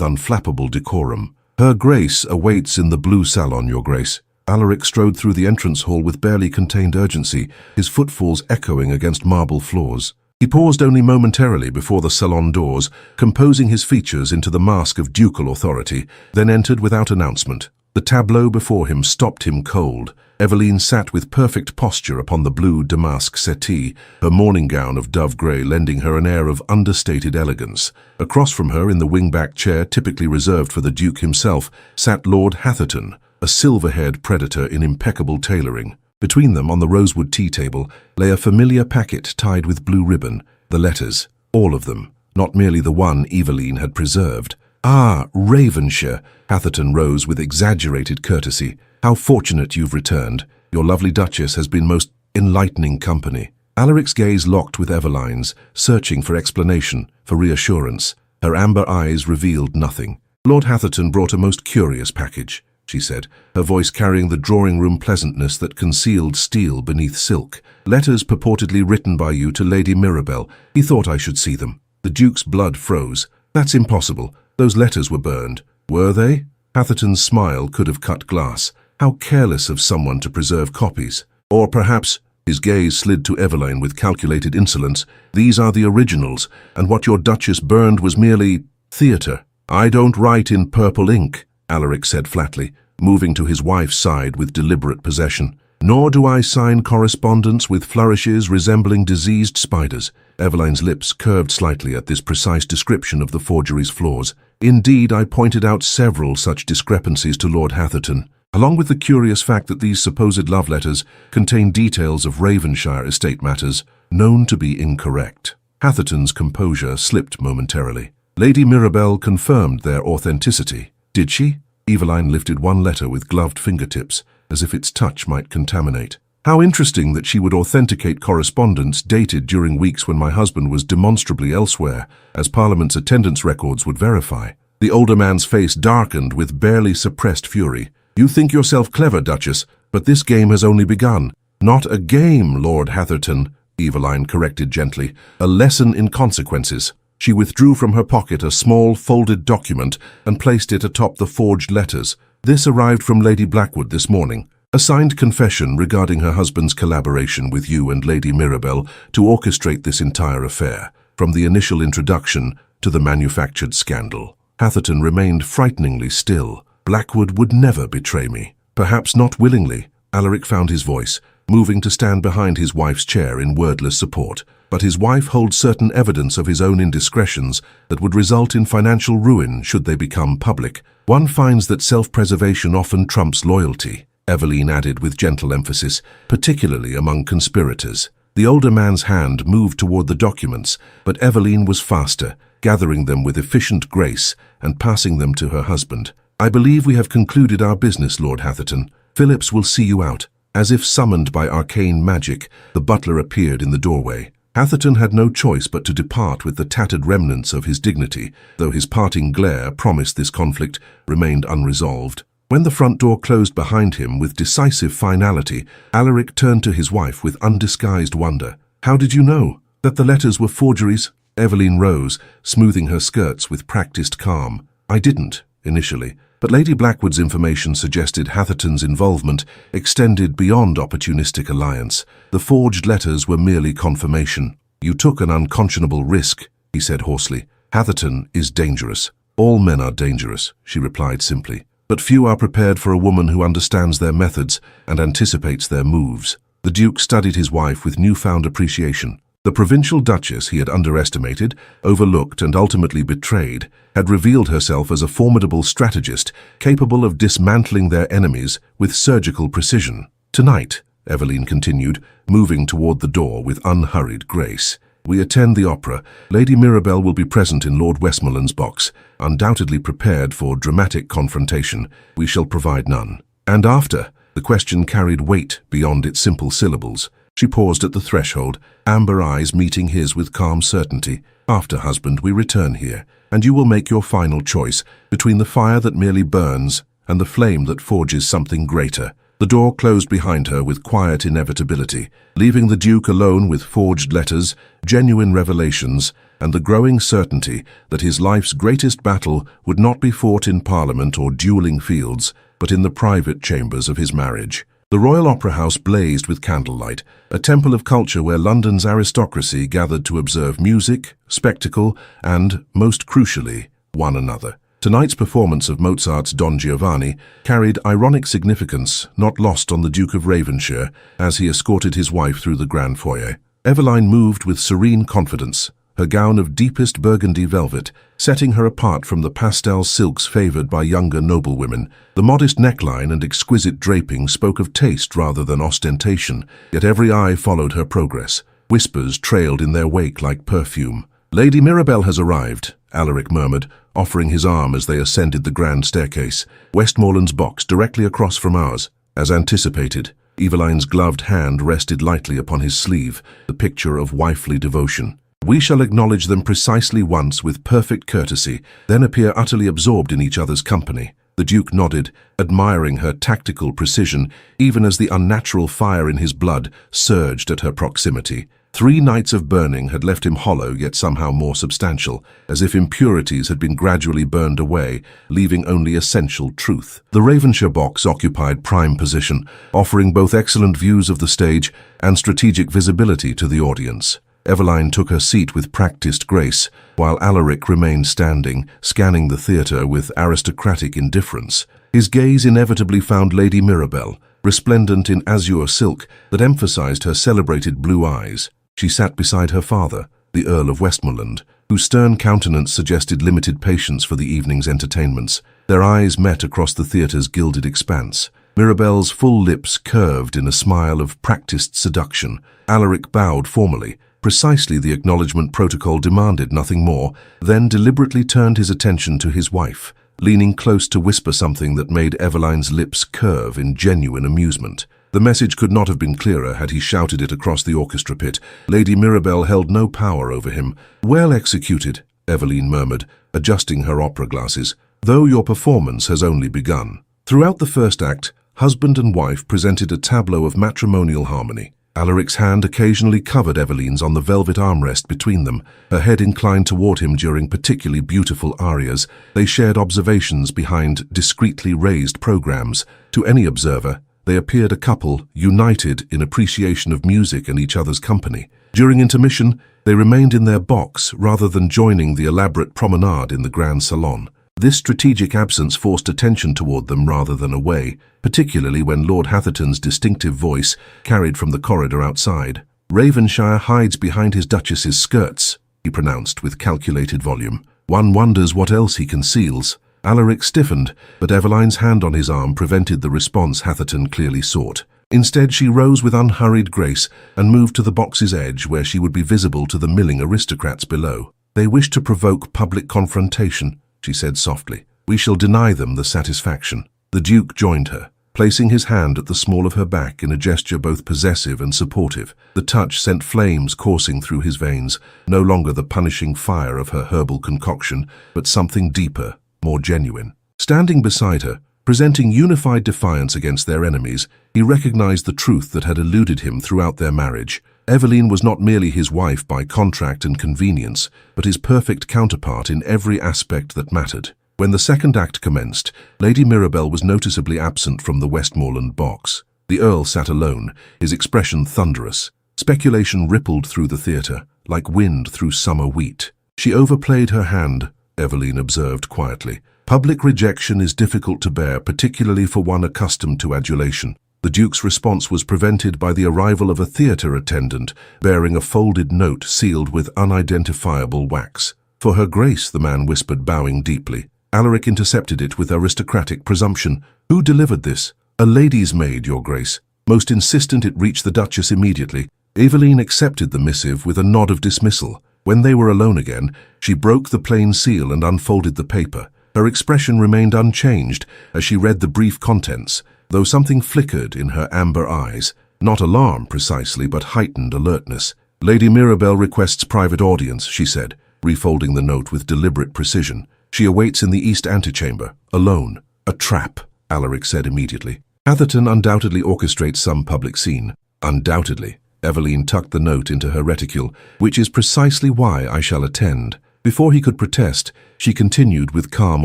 unflappable decorum. "Her Grace awaits in the blue salon, Your Grace." Alaric strode through the entrance hall with barely contained urgency, his footfalls echoing against marble floors. He paused only momentarily before the salon doors, composing his features into the mask of ducal authority, then entered without announcement. The tableau before him stopped him cold. Eveline sat with perfect posture upon the blue damask settee, her morning gown of dove grey lending her an air of understated elegance. Across from her, in the wing-back chair typically reserved for the Duke himself, sat Lord Hatherton, a silver-haired predator in impeccable tailoring. Between them, on the rosewood tea table, lay a familiar packet tied with blue ribbon, the letters, all of them, not merely the one Eveline had preserved. "Ah, Ravenshire," Hatherton rose with exaggerated courtesy. "How fortunate you've returned. Your lovely Duchess has been most enlightening company." Alaric's gaze locked with Eveline's, searching for explanation, for reassurance. Her amber eyes revealed nothing. "Lord Hatherton brought a most curious package," she said, her voice carrying the drawing-room pleasantness that concealed steel beneath silk. "Letters purportedly written by you to Lady Mirabel. He thought I should see them." The Duke's blood froze. "That's impossible. Those letters were burned." "Were they?" Hatherton's smile could have cut glass. How careless of someone to preserve copies. Or perhaps, his gaze slid to Eveline with calculated insolence, "these are the originals, and what your Duchess burned was merely theatre." "I don't write in purple ink," Alaric said flatly, moving to his wife's side with deliberate possession. "Nor do I sign correspondence with flourishes resembling diseased spiders." Eveline's lips curved slightly at this precise description of the forgery's flaws. "Indeed, I pointed out several such discrepancies to Lord Hatherton, along with the curious fact that these supposed love letters contain details of Ravenshire estate matters known to be incorrect." Hatherton's composure slipped momentarily. "Lady Mirabel confirmed their authenticity." "Did she?" Eveline lifted one letter with gloved fingertips, as if its touch might contaminate. "How interesting that she would authenticate correspondence dated during weeks when my husband was demonstrably elsewhere, as Parliament's attendance records would verify." The older man's face darkened with barely suppressed fury. "You think yourself clever, Duchess, but this game has only begun." "Not a game, Lord Hatherton," Eveline corrected gently. "A lesson in consequences." She withdrew from her pocket a small, folded document and placed it atop the forged letters. "This arrived from Lady Blackwood this morning. A signed confession regarding her husband's collaboration with you and Lady Mirabel to orchestrate this entire affair, from the initial introduction to the manufactured scandal." Hatherton remained frighteningly still. "Blackwood would never betray me." "Perhaps not willingly." Alaric found his voice, moving to stand behind his wife's chair in wordless support. "But his wife holds certain evidence of his own indiscretions that would result in financial ruin should they become public. One finds that self-preservation often trumps loyalty," Eveline added with gentle emphasis, "particularly among conspirators." The older man's hand moved toward the documents, but Eveline was faster, gathering them with efficient grace and passing them to her husband. "I believe we have concluded our business, Lord Hatherton. Phillips will see you out." As if summoned by arcane magic, the butler appeared in the doorway. Hatherton had no choice but to depart with the tattered remnants of his dignity, though his parting glare promised this conflict remained unresolved. When the front door closed behind him with decisive finality, Alaric turned to his wife with undisguised wonder. "How did you know? That the letters were forgeries?" Eveline rose, smoothing her skirts with practiced calm. "I didn't, initially, but Lady Blackwood's information suggested Hatherton's involvement extended beyond opportunistic alliance. The forged letters were merely confirmation." "You took an unconscionable risk," he said hoarsely. "Hatherton is dangerous." "All men are dangerous," she replied simply. "But few are prepared for a woman who understands their methods and anticipates their moves." The Duke studied his wife with newfound appreciation. The provincial duchess he had underestimated, overlooked, and ultimately betrayed had revealed herself as a formidable strategist capable of dismantling their enemies with surgical precision. "Tonight," Eveline continued, moving toward the door with unhurried grace, "we attend the opera. Lady Mirabel will be present in Lord Westmoreland's box, undoubtedly prepared for dramatic confrontation. We shall provide none. And after?" The question carried weight beyond its simple syllables. She paused at the threshold, amber eyes meeting his with calm certainty. "After, husband, we return here, and you will make your final choice between the fire that merely burns and the flame that forges something greater." The door closed behind her with quiet inevitability, leaving the Duke alone with forged letters, genuine revelations, and the growing certainty that his life's greatest battle would not be fought in Parliament or dueling fields, but in the private chambers of his marriage. The Royal Opera House blazed with candlelight, a temple of culture where London's aristocracy gathered to observe music, spectacle, and, most crucially, one another. Tonight's performance of Mozart's Don Giovanni carried ironic significance not lost on the Duke of Ravenshire as he escorted his wife through the grand foyer. Eveline moved with serene confidence, her gown of deepest burgundy velvet setting her apart from the pastel silks favored by younger noblewomen. The modest neckline and exquisite draping spoke of taste rather than ostentation, yet every eye followed her progress. Whispers trailed in their wake like perfume. "Lady Mirabelle has arrived," Alaric murmured, offering his arm as they ascended the grand staircase. "Westmoreland's box directly across from ours." As anticipated, Eveline's gloved hand rested lightly upon his sleeve, the picture of wifely devotion. "We shall acknowledge them precisely once with perfect courtesy, then appear utterly absorbed in each other's company." The Duke nodded, admiring her tactical precision, even as the unnatural fire in his blood surged at her proximity. 3 nights of burning had left him hollow yet somehow more substantial, as if impurities had been gradually burned away, leaving only essential truth. The Ravenshire box occupied prime position, offering both excellent views of the stage and strategic visibility to the audience. Eveline took her seat with practiced grace, while Alaric remained standing, scanning the theatre with aristocratic indifference. His gaze inevitably found Lady Mirabelle, resplendent in azure silk that emphasized her celebrated blue eyes. She sat beside her father, the Earl of Westmoreland, whose stern countenance suggested limited patience for the evening's entertainments. Their eyes met across the theatre's gilded expanse. Mirabelle's full lips curved in a smile of practiced seduction. Alaric bowed formally, precisely the acknowledgement protocol demanded, nothing more, then deliberately turned his attention to his wife, leaning close to whisper something that made Eveline's lips curve in genuine amusement. The message could not have been clearer had he shouted it across the orchestra pit. Lady Mirabelle held no power over him. "Well executed," Eveline murmured, adjusting her opera glasses, "though your performance has only begun." Throughout the first act, husband and wife presented a tableau of matrimonial harmony. Alaric's hand occasionally covered Eveline's on the velvet armrest between them, her head inclined toward him during particularly beautiful arias. They shared observations behind discreetly raised programs. To any observer, they appeared a couple united in appreciation of music and each other's company. During intermission, they remained in their box rather than joining the elaborate promenade in the grand salon. This strategic absence forced attention toward them rather than away, particularly when Lord Hatherton's distinctive voice carried from the corridor outside. "Ravenshire hides behind his duchess's skirts," he pronounced with calculated volume. "One wonders what else he conceals." Alaric stiffened, but Eveline's hand on his arm prevented the response Hatherton clearly sought. Instead, she rose with unhurried grace and moved to the box's edge where she would be visible to the milling aristocrats below. "They wish to provoke public confrontation," she said softly. "We shall deny them the satisfaction." The Duke joined her, placing his hand at the small of her back in a gesture both possessive and supportive. The touch sent flames coursing through his veins, no longer the punishing fire of her herbal concoction, but something deeper, more genuine. Standing beside her, presenting unified defiance against their enemies, he recognized the truth that had eluded him throughout their marriage. Eveline was not merely his wife by contract and convenience, but his perfect counterpart in every aspect that mattered. When the second act commenced, Lady Mirabelle was noticeably absent from the Westmoreland box. The Earl sat alone, his expression thunderous. Speculation rippled through the theatre, like wind through summer wheat. "She overplayed her hand," Eveline observed quietly. "Public rejection is difficult to bear, particularly for one accustomed to adulation." The Duke's response was prevented by the arrival of a theatre attendant bearing a folded note sealed with unidentifiable wax. "For Her Grace," the man whispered, bowing deeply. Alaric intercepted it with aristocratic presumption. "Who delivered this?" "A lady's maid, Your Grace." Most insistent, it reached the Duchess immediately. Eveline accepted the missive with a nod of dismissal. When they were alone again, she broke the plain seal and unfolded the paper. Her expression remained unchanged as she read the brief contents, though something flickered in her amber eyes. Not alarm, precisely, but heightened alertness. "Lady Mirabelle requests private audience," she said, refolding the note with deliberate precision. "She awaits in the east antechamber, alone." "A trap," Alaric said immediately. Atherton undoubtedly orchestrates some public scene. Undoubtedly. Eveline tucked the note into her reticule, which is precisely why I shall attend. Before he could protest, she continued with calm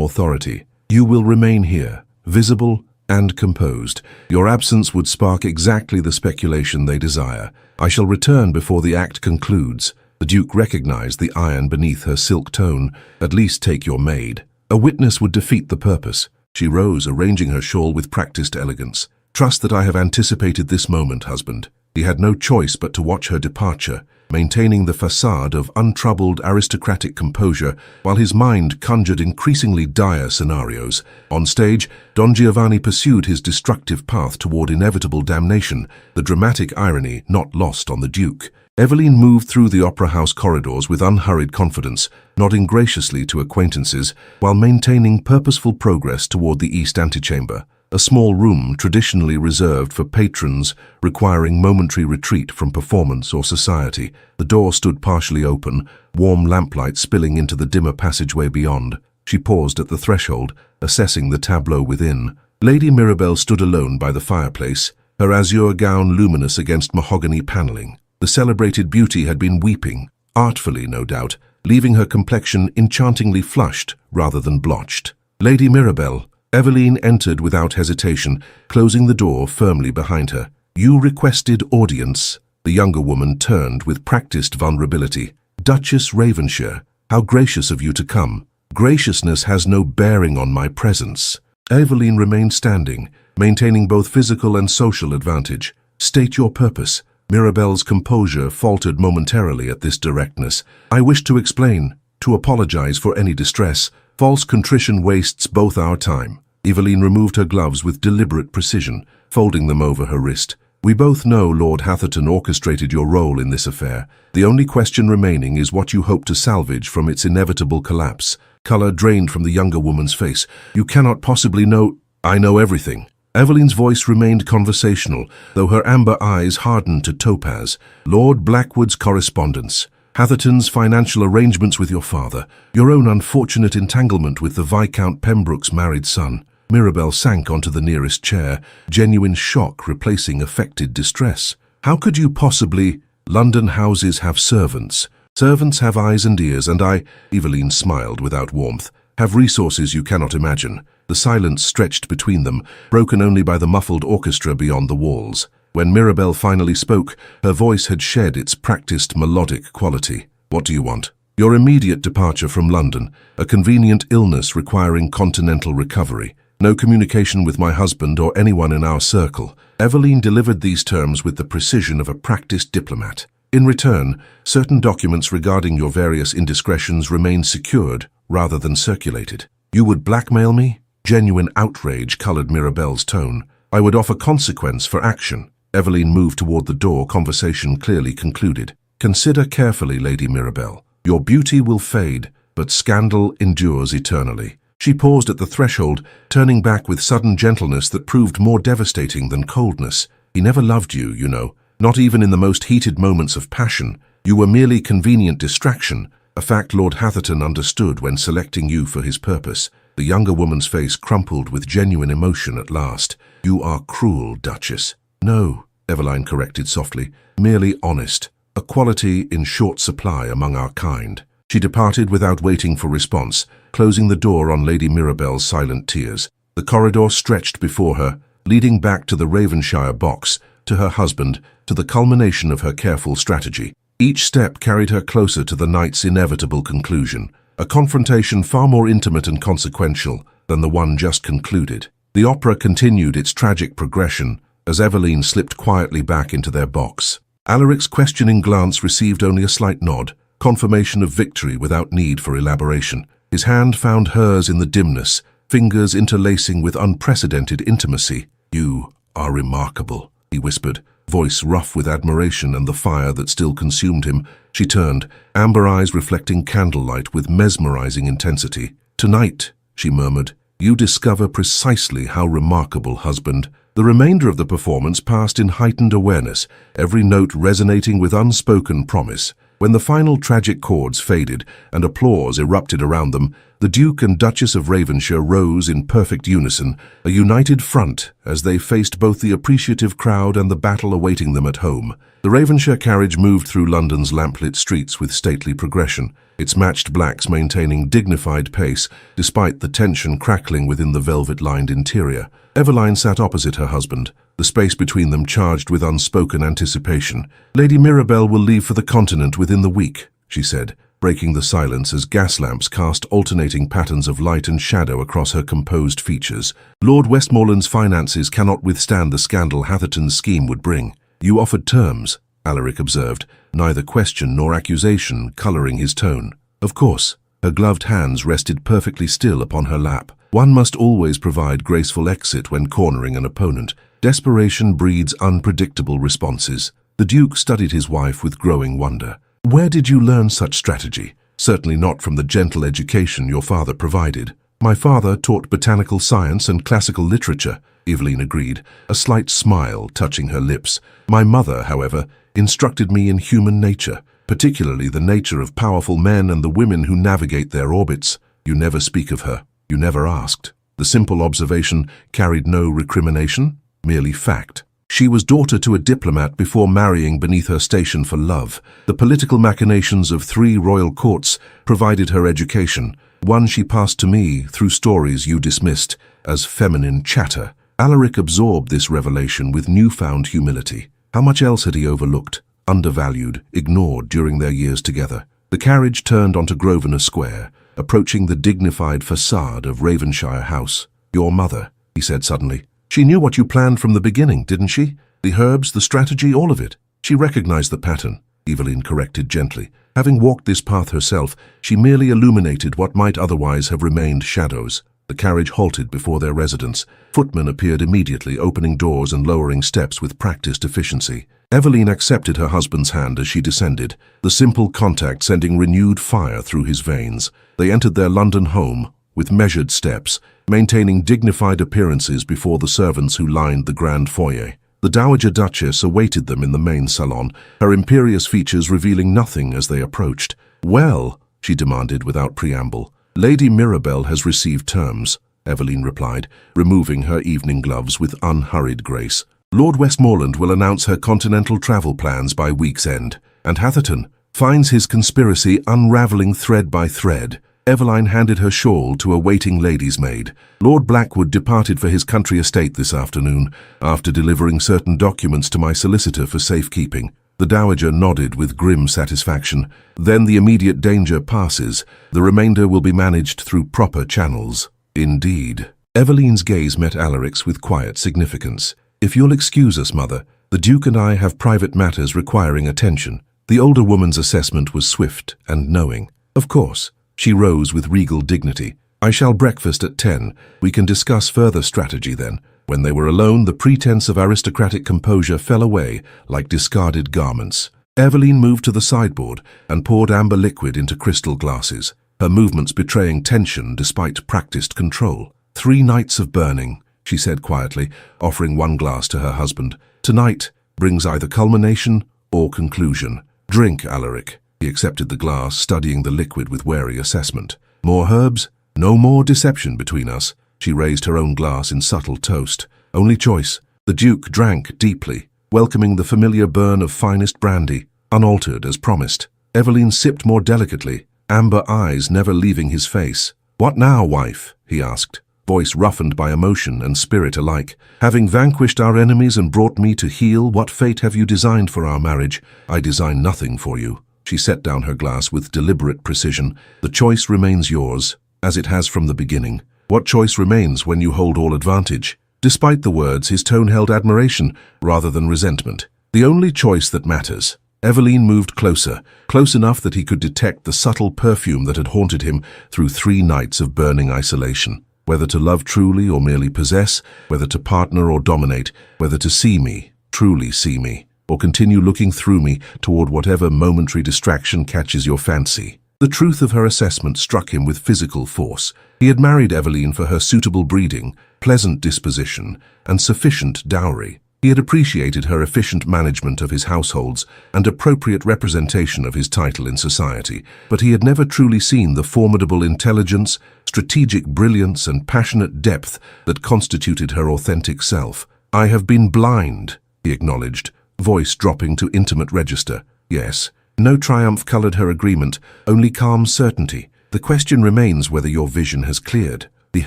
authority. You will remain here, visible and composed. Your absence would spark exactly the speculation they desire. I shall return before the act concludes. The Duke recognized the iron beneath her silk tone. At least take your maid. A witness would defeat the purpose. She rose, arranging her shawl with practiced elegance. Trust that I have anticipated this moment, husband. He had no choice but to watch her departure, maintaining the facade of untroubled aristocratic composure while his mind conjured increasingly dire scenarios. On stage, Don Giovanni pursued his destructive path toward inevitable damnation, the dramatic irony not lost on the Duke. Eveline moved through the opera house corridors with unhurried confidence, nodding graciously to acquaintances while maintaining purposeful progress toward the east antechamber, a small room traditionally reserved for patrons requiring momentary retreat from performance or society. The door stood partially open, warm lamplight spilling into the dimmer passageway beyond. She paused at the threshold, assessing the tableau within. Lady Mirabelle stood alone by the fireplace, her azure gown luminous against mahogany paneling. The celebrated beauty had been weeping, artfully no doubt, leaving her complexion enchantingly flushed rather than blotched. Lady Mirabelle. Eveline entered without hesitation, closing the door firmly behind her. You requested audience. The younger woman turned with practiced vulnerability. Duchess Ravenshire, how gracious of you to come. Graciousness has no bearing on my presence. Eveline remained standing, maintaining both physical and social advantage. State your purpose. Mirabelle's composure faltered momentarily at this directness. I wish to explain, to apologize for any distress. False contrition wastes both our time. Eveline removed her gloves with deliberate precision, folding them over her wrist. We both know Lord Hatherton orchestrated your role in this affair. The only question remaining is what you hope to salvage from its inevitable collapse. Color drained from the younger woman's face. You cannot possibly know. I know everything. Eveline's voice remained conversational, though her amber eyes hardened to topaz. Lord Blackwood's correspondence. Hatherton's financial arrangements with your father, your own unfortunate entanglement with the Viscount Pembroke's married son. Mirabelle sank onto the nearest chair, genuine shock replacing affected distress. How could you possibly? London houses have servants. Servants have eyes and ears, and I, Eveline smiled without warmth, have resources you cannot imagine. The silence stretched between them, broken only by the muffled orchestra beyond the walls. When Mirabelle finally spoke, her voice had shed its practiced melodic quality. What do you want? Your immediate departure from London, a convenient illness requiring continental recovery. No communication with my husband or anyone in our circle. Eveline delivered these terms with the precision of a practiced diplomat. In return, certain documents regarding your various indiscretions remain secured rather than circulated. You would blackmail me? Genuine outrage colored Mirabelle's tone. I would offer consequence for action. Eveline moved toward the door, conversation clearly concluded. Consider carefully, Lady Mirabelle. Your beauty will fade, but scandal endures eternally. She paused at the threshold, turning back with sudden gentleness that proved more devastating than coldness. He never loved you, you know, not even in the most heated moments of passion. You were merely convenient distraction, a fact Lord Hatherton understood when selecting you for his purpose. The younger woman's face crumpled with genuine emotion at last. You are cruel, Duchess. No, Eveline corrected softly, merely honest, a quality in short supply among our kind. She departed without waiting for response, closing the door on Lady Mirabelle's silent tears. The corridor stretched before her, leading back to the Ravenshire box, to her husband, to the culmination of her careful strategy. Each step carried her closer to the night's inevitable conclusion, a confrontation far more intimate and consequential than the one just concluded. The opera continued its tragic progression as Eveline slipped quietly back into their box. Alaric's questioning glance received only a slight nod, confirmation of victory without need for elaboration. His hand found hers in the dimness, fingers interlacing with unprecedented intimacy. You are remarkable, he whispered, voice rough with admiration and the fire that still consumed him. She turned, amber eyes reflecting candlelight with mesmerizing intensity. Tonight, she murmured, you discover precisely how remarkable, husband. The remainder of the performance passed in heightened awareness, every note resonating with unspoken promise. When the final tragic chords faded and applause erupted around them, The Duke and Duchess of Ravenshire rose in perfect unison, a united front as they faced both the appreciative crowd and the battle awaiting them at home. The Ravenshire carriage moved through London's lamplit streets with stately progression, its matched blacks maintaining dignified pace despite the tension crackling within the velvet-lined interior. Eveline sat opposite her husband, the space between them charged with unspoken anticipation. "Lady Mirabelle will leave for the continent within the week," she said, breaking the silence as gas lamps cast alternating patterns of light and shadow across her composed features. "Lord Westmoreland's finances cannot withstand the scandal Hatherton's scheme would bring." "You offered terms," Alaric observed, neither question nor accusation colouring his tone. "Of course." Her gloved hands rested perfectly still upon her lap. One must always provide graceful exit when cornering an opponent. Desperation breeds unpredictable responses. The Duke studied his wife with growing wonder. "Where did you learn such strategy?" "Certainly not from the gentle education your father provided." "My father taught botanical science and classical literature," Eveline agreed, a slight smile touching her lips. "My mother, however, instructed me in human nature, particularly the nature of powerful men and the women who navigate their orbits." "You never speak of her. You never asked." The simple observation carried no recrimination, merely fact. She was daughter to a diplomat before marrying beneath her station for love. The political machinations of 3 royal courts provided her education, one she passed to me through stories you dismissed as feminine chatter. Alaric absorbed this revelation with newfound humility. How much else had he overlooked, undervalued, ignored during their years together? The carriage turned onto Grosvenor Square, approaching the dignified facade of Ravenshire House. "Your mother," he said suddenly. "She knew what you planned from the beginning, didn't she? The herbs, the strategy, all of it." "She recognized the pattern," Eveline corrected gently. Having walked this path herself, she merely illuminated what might otherwise have remained shadows. The carriage halted before their residence. Footmen appeared immediately, opening doors and lowering steps with practiced efficiency. Eveline accepted her husband's hand as she descended, the simple contact sending renewed fire through his veins. They entered their London home with measured steps, maintaining dignified appearances before the servants who lined the grand foyer. The Dowager Duchess awaited them in the main salon, her imperious features revealing nothing as they approached. "Well," she demanded without preamble. "Lady Mirabelle has received terms," Eveline replied, removing her evening gloves with unhurried grace. "Lord Westmoreland will announce her continental travel plans by week's end, and Hatherton finds his conspiracy unravelling thread by thread." Eveline handed her shawl to a waiting lady's maid. "Lord Blackwood departed for his country estate this afternoon, after delivering certain documents to my solicitor for safekeeping." The Dowager nodded with grim satisfaction. "Then the immediate danger passes. The remainder will be managed through proper channels." "Indeed." Eveline's gaze met Alaric's with quiet significance. "If you'll excuse us, Mother, the Duke and I have private matters requiring attention." The older woman's assessment was swift and knowing. "Of course." She rose with regal dignity. "I shall breakfast at 10. We can discuss further strategy then." When they were alone, the pretense of aristocratic composure fell away like discarded garments. Eveline moved to the sideboard and poured amber liquid into crystal glasses, her movements betraying tension despite practiced control. "3 nights of burning," she said quietly, offering one glass to her husband. "Tonight brings either culmination or conclusion. Drink, Alaric." He accepted the glass, studying the liquid with wary assessment. "More herbs? No more deception between us." She raised her own glass in subtle toast. "Only choice." The Duke drank deeply, welcoming the familiar burn of finest brandy, unaltered as promised. Eveline sipped more delicately, amber eyes never leaving his face. "What now, wife?" he asked, voice roughened by emotion and spirit alike. "Having vanquished our enemies and brought me to heel, what fate have you designed for our marriage?" "I design nothing for you." She set down her glass with deliberate precision. "The choice remains yours, as it has from the beginning." "What choice remains when you hold all advantage?" Despite the words, his tone held admiration rather than resentment. "The only choice that matters." Eveline moved closer, close enough that he could detect the subtle perfume that had haunted him through 3 nights of burning isolation. Whether to love truly or merely possess, whether to partner or dominate, whether to see me, truly see me, or continue looking through me toward whatever momentary distraction catches your fancy. The truth of her assessment struck him with physical force. He had married Eveline for her suitable breeding, pleasant disposition, and sufficient dowry. He had appreciated her efficient management of his households and appropriate representation of his title in society, but he had never truly seen the formidable intelligence, strategic brilliance, and passionate depth that constituted her authentic self. "I have been blind," he acknowledged, voice dropping to intimate register. "Yes." No triumph colored her agreement, only calm certainty. "The question remains whether your vision has cleared. The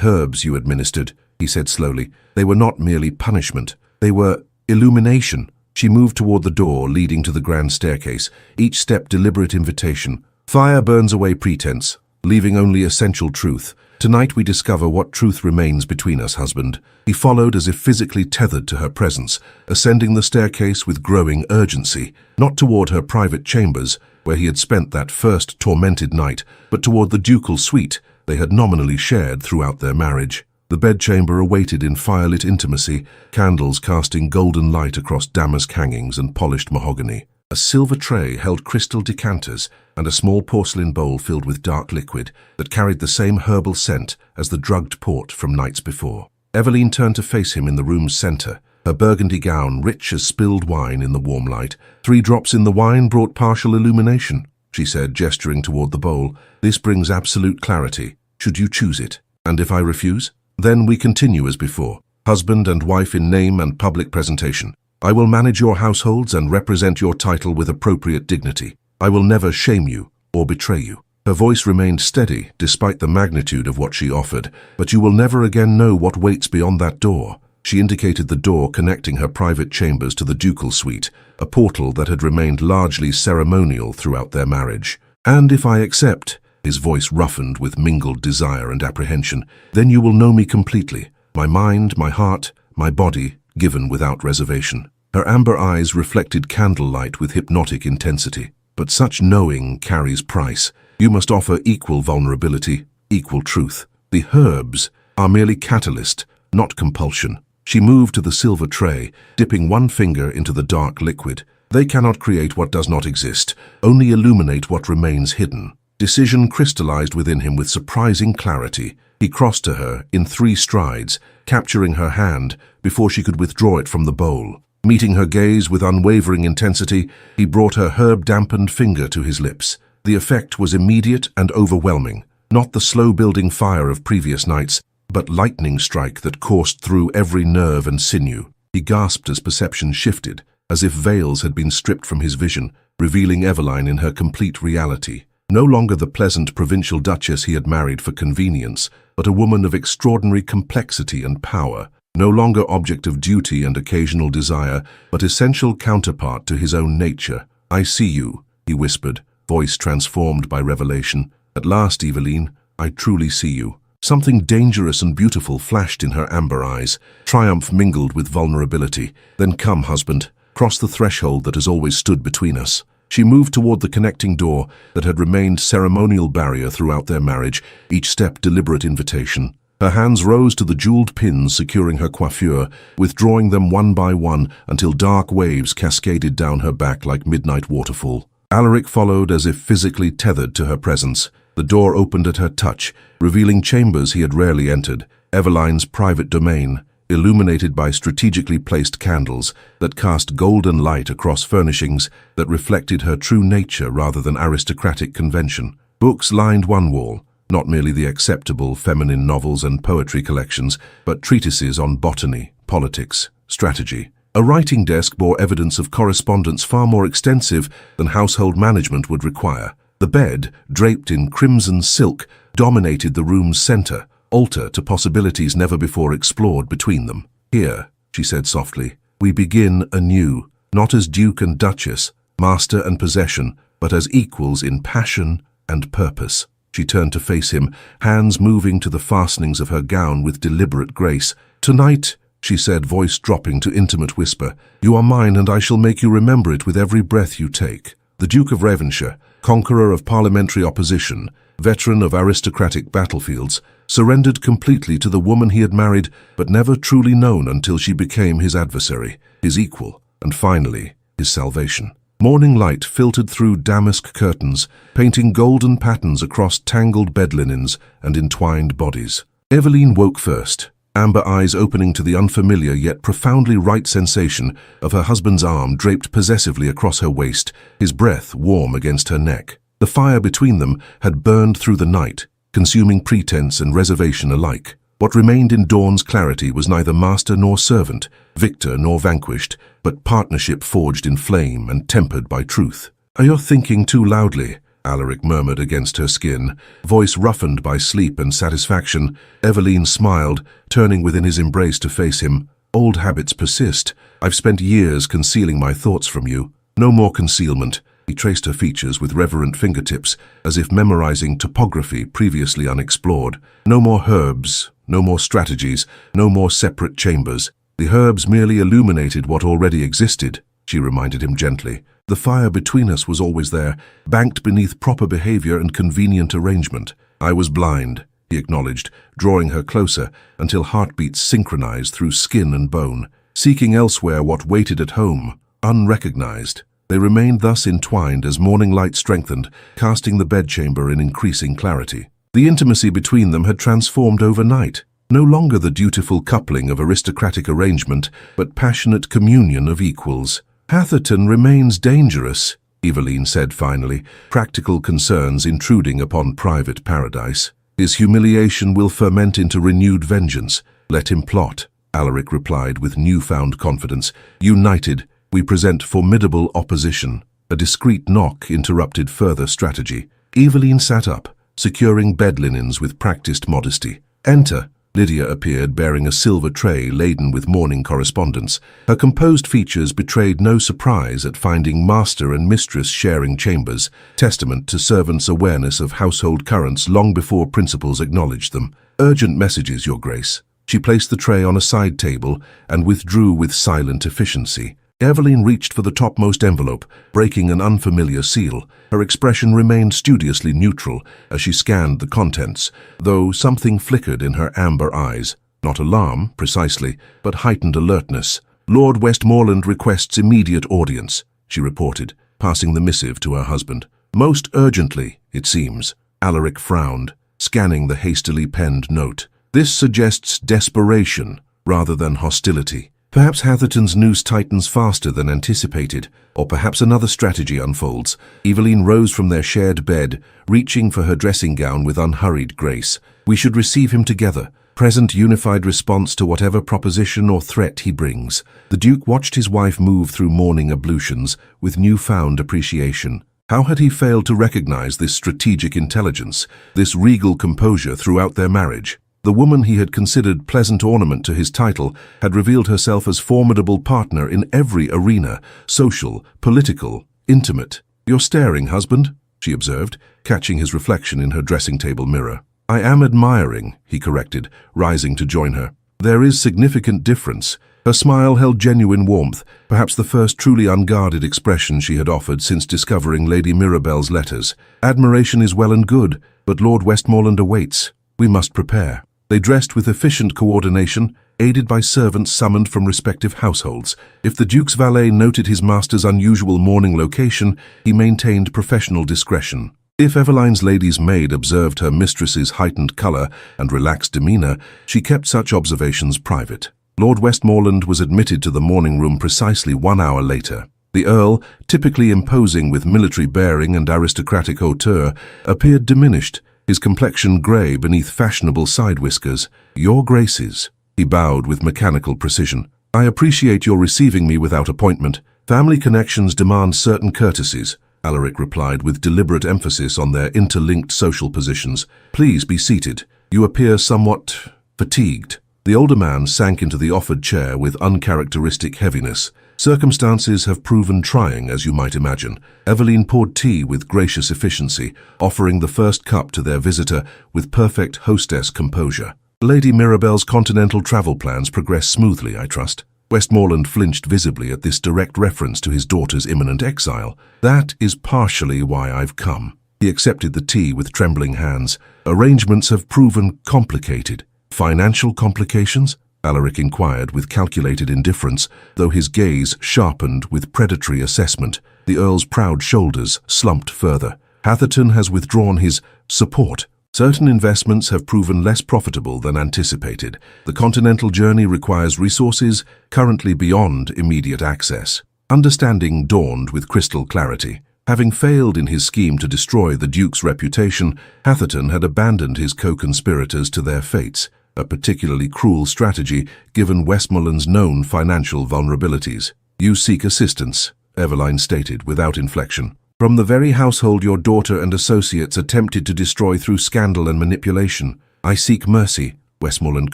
herbs you administered," he said slowly, "they were not merely punishment. They were illumination." She moved toward the door leading to the grand staircase, each step deliberate invitation. "Fire burns away pretense, leaving only essential truth. Tonight we discover what truth remains between us, husband." He followed as if physically tethered to her presence, ascending the staircase with growing urgency, not toward her private chambers, where he had spent that first tormented night, but toward the ducal suite they had nominally shared throughout their marriage. The bedchamber awaited in firelit intimacy, candles casting golden light across damask hangings and polished mahogany. A silver tray held crystal decanters and a small porcelain bowl filled with dark liquid that carried the same herbal scent as the drugged port from nights before. Eveline turned to face him in the room's center, her burgundy gown rich as spilled wine in the warm light. "3 drops in the wine brought partial illumination," she said, gesturing toward the bowl. "This brings absolute clarity. Should you choose it? And if I refuse? Then we continue as before, husband and wife in name and public presentation. I will manage your households and represent your title with appropriate dignity. I will never shame you or betray you." Her voice remained steady despite the magnitude of what she offered. "But you will never again know what waits beyond that door." She indicated the door connecting her private chambers to the ducal suite, a portal that had remained largely ceremonial throughout their marriage. "And if I accept," his voice roughened with mingled desire and apprehension, "then you will know me completely, my mind, my heart, my body, given without reservation." Her amber eyes reflected candlelight with hypnotic intensity. "But such knowing carries price. You must offer equal vulnerability, equal truth. The herbs are merely catalyst, not compulsion." She moved to the silver tray, dipping one finger into the dark liquid. "They cannot create what does not exist, only illuminate what remains hidden." Decision crystallized within him with surprising clarity. He crossed to her in 3 strides, capturing her hand before she could withdraw it from the bowl. Meeting her gaze with unwavering intensity, he brought her herb-dampened finger to his lips. The effect was immediate and overwhelming, not the slow-building fire of previous nights, but lightning strike that coursed through every nerve and sinew. He gasped as perception shifted, as if veils had been stripped from his vision, revealing Eveline in her complete reality. No longer the pleasant provincial duchess he had married for convenience, but a woman of extraordinary complexity and power. No longer object of duty and occasional desire, but essential counterpart to his own nature. "I see you," he whispered, voice transformed by revelation. "At last, Eveline, I truly see you." Something dangerous and beautiful flashed in her amber eyes, triumph mingled with vulnerability. "Then come, husband, cross the threshold that has always stood between us." She moved toward the connecting door that had remained ceremonial barrier throughout their marriage, each step deliberate invitation. Her hands rose to the jeweled pins securing her coiffure, withdrawing them one by one until dark waves cascaded down her back like midnight waterfall. Alaric followed as if physically tethered to her presence. The door opened at her touch, revealing chambers he had rarely entered, Eveline's private domain, illuminated by strategically placed candles that cast golden light across furnishings that reflected her true nature rather than aristocratic convention. Books lined one wall, not merely the acceptable feminine novels and poetry collections, but treatises on botany, politics, strategy. A writing desk bore evidence of correspondence far more extensive than household management would require. The bed, draped in crimson silk, dominated the room's center, altar to possibilities never before explored between them. "Here," she said softly, "we begin anew, not as duke and duchess, master and possession, but as equals in passion and purpose." She turned to face him, hands moving to the fastenings of her gown with deliberate grace. "Tonight," she said, voice dropping to intimate whisper, "you are mine and I shall make you remember it with every breath you take." The Duke of Ravenshire, conqueror of parliamentary opposition, veteran of aristocratic battlefields, surrendered completely to the woman he had married but never truly known until she became his adversary, his equal, and finally, his salvation. Morning light filtered through damask curtains, painting golden patterns across tangled bed linens and entwined bodies. Eveline woke first, amber eyes opening to the unfamiliar yet profoundly right sensation of her husband's arm draped possessively across her waist, his breath warm against her neck. The fire between them had burned through the night, consuming pretense and reservation alike. What remained in Dawn's clarity was neither master nor servant, victor nor vanquished, but partnership forged in flame and tempered by truth. "Are you thinking too loudly?" Alaric murmured against her skin, voice roughened by sleep and satisfaction. Eveline smiled, turning within his embrace to face him. "Old habits persist. I've spent years concealing my thoughts from you. No more concealment." He traced her features with reverent fingertips, as if memorizing topography previously unexplored. "No more herbs, no more strategies, no more separate chambers. The herbs merely illuminated what already existed," she reminded him gently. "The fire between us was always there, banked beneath proper behavior and convenient arrangement. I was blind," he acknowledged, drawing her closer until heartbeats synchronized through skin and bone, seeking elsewhere what waited at home, unrecognized. They remained thus entwined as morning light strengthened, casting the bedchamber in increasing clarity. The intimacy between them had transformed overnight, no longer the dutiful coupling of aristocratic arrangement, but passionate communion of equals. "Hatherton remains dangerous," Eveline said finally, practical concerns intruding upon private paradise. "His humiliation will ferment into renewed vengeance. Let him plot," Alaric replied with newfound confidence. "United, we present formidable opposition." A discreet knock interrupted further strategy. Eveline sat up, securing bed linens with practiced modesty. "Enter." Lydia appeared bearing a silver tray laden with morning correspondence. Her composed features betrayed no surprise at finding master and mistress sharing chambers, testament to servants' awareness of household currents long before principals acknowledged them. "Urgent messages, Your Grace." She placed the tray on a side table and withdrew with silent efficiency. Eveline reached for the topmost envelope, breaking an unfamiliar seal. Her expression remained studiously neutral as she scanned the contents, though something flickered in her amber eyes. Not alarm, precisely, but heightened alertness. "Lord Westmoreland requests immediate audience," she reported, passing the missive to her husband. "Most urgently, it seems." Alaric frowned, scanning the hastily penned note. "This suggests desperation rather than hostility. Perhaps Hatherton's noose tightens faster than anticipated, or perhaps another strategy unfolds." Eveline rose from their shared bed, reaching for her dressing gown with unhurried grace. "We should receive him together, present unified response to whatever proposition or threat he brings." The Duke watched his wife move through morning ablutions with newfound appreciation. How had he failed to recognize this strategic intelligence, this regal composure throughout their marriage? The woman he had considered pleasant ornament to his title had revealed herself as formidable partner in every arena, social, political, intimate. "You're staring, husband," she observed, catching his reflection in her dressing-table mirror. "I am admiring," he corrected, rising to join her. "There is significant difference." Her smile held genuine warmth, perhaps the first truly unguarded expression she had offered since discovering Lady Mirabel's letters. "Admiration is well and good, but Lord Westmoreland awaits. We must prepare." They dressed with efficient coordination, aided by servants summoned from respective households. If the Duke's valet noted his master's unusual morning location, he maintained professional discretion. If Eveline's lady's maid observed her mistress's heightened colour and relaxed demeanour, she kept such observations private. Lord Westmoreland was admitted to the morning room precisely 1 hour later. The Earl, typically imposing with military bearing and aristocratic hauteur, appeared diminished, his complexion grey beneath fashionable side whiskers. "Your Graces," he bowed with mechanical precision. "I appreciate your receiving me without appointment. Family connections demand certain courtesies," Alaric replied with deliberate emphasis on their interlinked social positions. "Please be seated. You appear somewhat fatigued." The older man sank into the offered chair with uncharacteristic heaviness. "Circumstances have proven trying, as you might imagine." Eveline poured tea with gracious efficiency, offering the first cup to their visitor with perfect hostess composure. "Lady Mirabel's continental travel plans progress smoothly, I trust." Westmoreland flinched visibly at this direct reference to his daughter's imminent exile. "That is partially why I've come." He accepted the tea with trembling hands. "Arrangements have proven complicated." "Financial complications?" Alaric inquired with calculated indifference, though his gaze sharpened with predatory assessment. The Earl's proud shoulders slumped further. "Hatherton has withdrawn his support," Certain investments have proven less profitable than anticipated. The continental journey requires resources currently beyond immediate access. Understanding dawned with crystal clarity. Having failed in his scheme to destroy the Duke's reputation, Hatherton had abandoned his co-conspirators to their fates, a particularly cruel strategy given Westmoreland's known financial vulnerabilities. "You seek assistance," Eveline stated without inflection. "From the very household your daughter and associates attempted to destroy through scandal and manipulation. I seek mercy," Westmoreland